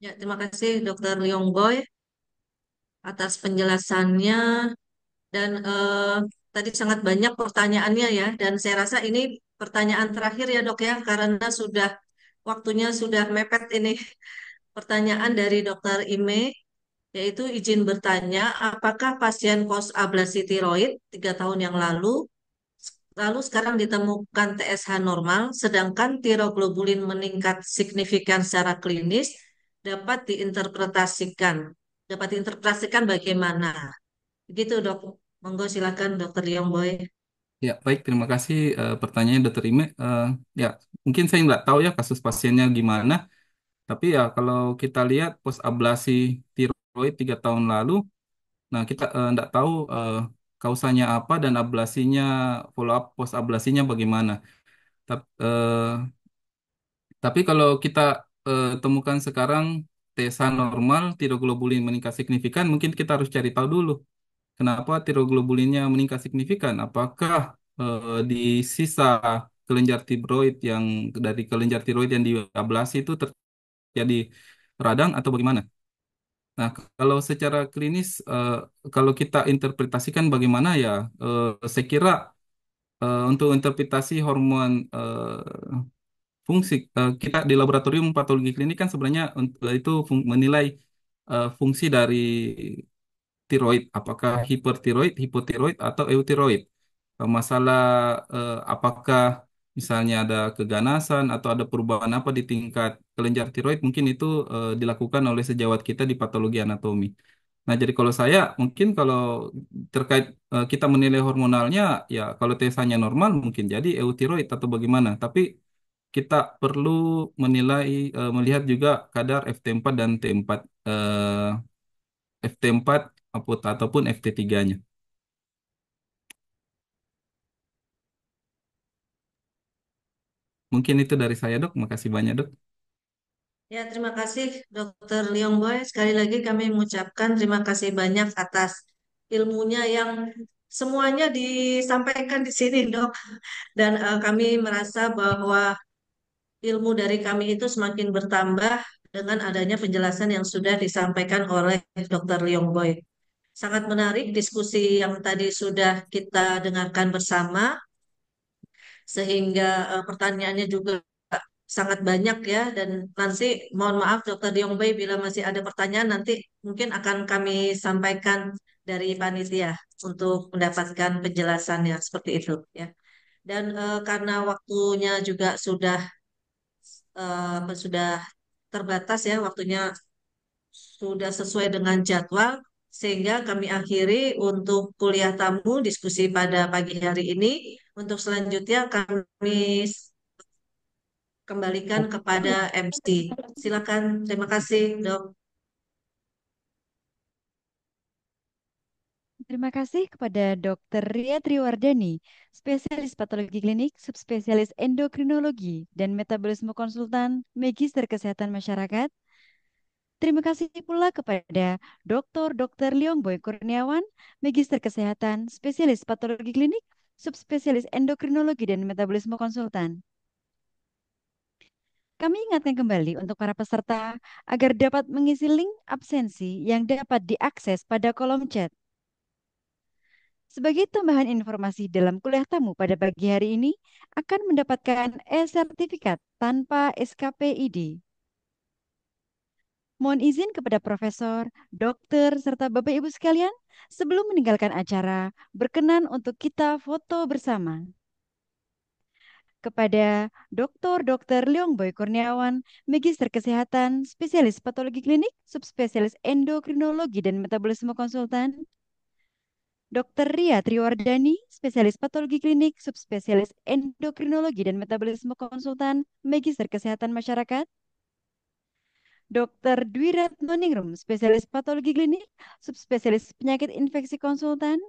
Ya, terima kasih Dokter Leong Boy atas penjelasannya dan tadi sangat banyak pertanyaannya ya dan saya rasa ini pertanyaan terakhir ya Dok ya karena sudah waktunya sudah mepet ini. Pertanyaan dari Dokter Ime yaitu izin bertanya apakah pasien post ablasi tiroid 3 tahun yang lalu sekarang ditemukan TSH normal sedangkan tiroglobulin meningkat signifikan secara klinis dapat diinterpretasikan dapat diinterpretasikan bagaimana? Begitu dok. Monggo silakan Dokter Leong Boy. Ya, baik. Terima kasih pertanyaannya, Dokter Ime. Ya, mungkin saya nggak tahu ya kasus pasiennya gimana. Tapi ya kalau kita lihat post ablasi tiroid 3 tahun lalu, nah kita nggak tahu kausanya apa dan ablasinya follow up post ablasinya bagaimana. Tapi, tapi kalau kita temukan sekarang TSH normal, tiroglobulin meningkat signifikan, mungkin kita harus cari tahu dulu kenapa tiroglobulinnya meningkat signifikan. Apakah di sisa kelenjar tiroid yang dari kelenjar tiroid yang diablasi itu terjadi radang atau bagaimana? Nah, kalau secara klinis, kalau kita interpretasikan bagaimana ya, saya kira untuk interpretasi hormon fungsi, kita di laboratorium patologi klinik kan sebenarnya itu menilai fungsi dari tiroid, apakah hipertiroid, hipotiroid, atau eutiroid. Masalah apakah misalnya ada keganasan atau ada perubahan apa di tingkat kelenjar tiroid, mungkin itu dilakukan oleh sejawat kita di patologi anatomi. Nah, jadi kalau saya mungkin kalau terkait kita menilai hormonalnya, ya kalau TSH-nya normal mungkin jadi eutiroid atau bagaimana. Tapi kita perlu menilai melihat juga kadar FT4 dan T4 FT4 ataupun FT3-nya. Mungkin itu dari saya, Dok. Makasih banyak, Dok. Ya, terima kasih Dokter Leong Boy. Sekali lagi kami mengucapkan terima kasih banyak atas ilmunya yang semuanya disampaikan di sini, Dok. Dan kami merasa bahwa ilmu dari kami itu semakin bertambah dengan adanya penjelasan yang sudah disampaikan oleh Dokter Leong Boy. Sangat menarik diskusi yang tadi sudah kita dengarkan bersama, sehingga pertanyaannya juga sangat banyak ya. Dan nanti mohon maaf Dokter Leong Boy bila masih ada pertanyaan nanti mungkin akan kami sampaikan dari panitia untuk mendapatkan penjelasannya seperti itu ya. Dan karena waktunya juga sudah terbatas ya waktunya sudah sesuai dengan jadwal sehingga kami akhiri untuk kuliah tamu diskusi pada pagi hari ini. Untuk selanjutnya kami kembalikan kepada MC. Silakan. Terima kasih, Dok. Terima kasih kepada Dr. Ria Triwardani, spesialis patologi klinik, subspesialis endokrinologi, dan metabolisme konsultan, Magister Kesehatan Masyarakat. Terima kasih pula kepada Dr. Leong Boy Kurniawan, Magister Kesehatan, spesialis patologi klinik, subspesialis endokrinologi, dan metabolisme konsultan. Kami ingatkan kembali untuk para peserta agar dapat mengisi link absensi yang dapat diakses pada kolom chat. Sebagai tambahan informasi dalam kuliah tamu pada pagi hari ini akan mendapatkan e-sertifikat tanpa SKPID. Mohon izin kepada Profesor, Dokter, serta Bapak Ibu sekalian sebelum meninggalkan acara berkenan untuk kita foto bersama. Kepada Dr. Leong Boy Kurniawan, Magister Kesehatan, Spesialis Patologi Klinik, Subspesialis Endokrinologi dan Metabolisme Konsultan, Dr. Ria Triwardani, Spesialis Patologi Klinik, Subspesialis Endokrinologi dan Metabolisme Konsultan, Magister Kesehatan Masyarakat, Dr. Dwi Ratnoningrum, Spesialis Patologi Klinik, Subspesialis Penyakit Infeksi Konsultan,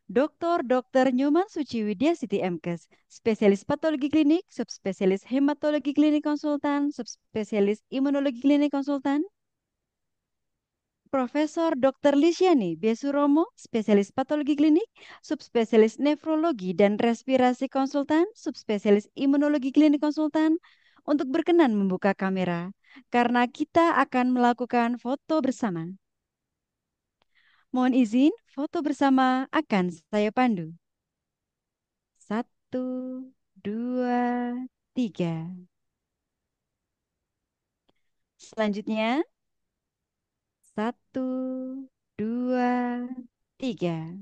Dr. Nyoman Suci Widya Siti MKes, Spesialis Patologi Klinik, Subspesialis Hematologi Klinik Konsultan, Subspesialis Imunologi Klinik Konsultan, Profesor Dr. Lisyani Besuromo, Spesialis Patologi Klinik, Subspesialis Nefrologi dan Respirasi Konsultan, Subspesialis Imunologi Klinik Konsultan, untuk berkenan membuka kamera. karena kita akan melakukan foto bersama. Mohon izin, foto bersama akan saya pandu. 1, 2, 3. Selanjutnya, 1, 2, 3.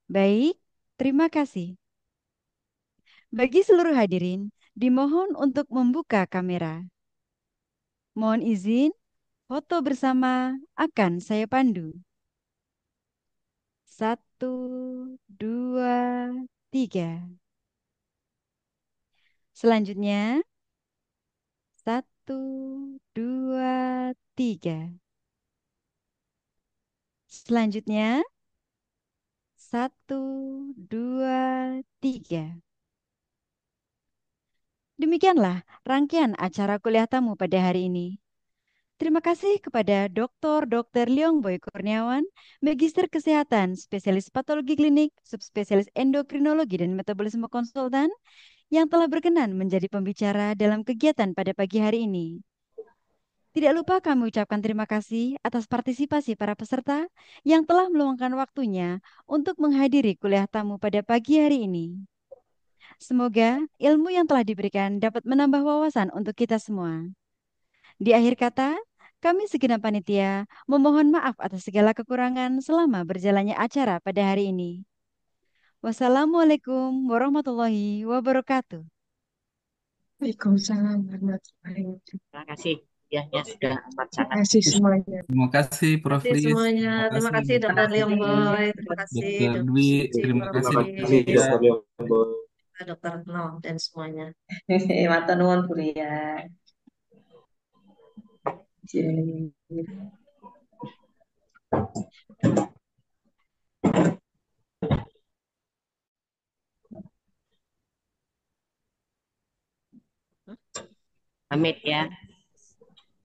Baik, terima kasih. Bagi seluruh hadirin, dimohon untuk membuka kamera. Mohon izin, foto bersama akan saya pandu. 1, 2, 3. Selanjutnya, 1, 2, 3. Selanjutnya, 1, 2, 3. Demikianlah rangkaian acara kuliah tamu pada hari ini. Terima kasih kepada Dr. Leong Boy Kurniawan, Magister Kesehatan, Spesialis Patologi Klinik, Subspesialis Endokrinologi dan Metabolisme Konsultan, yang telah berkenan menjadi pembicara dalam kegiatan pada pagi hari ini. Tidak lupa kami ucapkan terima kasih atas partisipasi para peserta yang telah meluangkan waktunya untuk menghadiri kuliah tamu pada pagi hari ini. Semoga ilmu yang telah diberikan dapat menambah wawasan untuk kita semua. Di akhir kata, kami segenap panitia memohon maaf atas segala kekurangan selama berjalannya acara pada hari ini. Wassalamualaikum warahmatullahi wabarakatuh. Waalaikumsalam warahmatullahi wabarakatuh. Terima kasih ya sudah amat Terima sangat kasih semuanya. Terima kasih Terima Prof. kasih Lis. semuanya. Terima Terima kasih kasih Dr. Leong Boy. Terima kasih Dr. Dr. Dwi. Suci, Terima Prof. kasih Dr. Lis, Lia. Dr. No, dan semuanya. Matur nuwun Bu Lia. Pamit ya.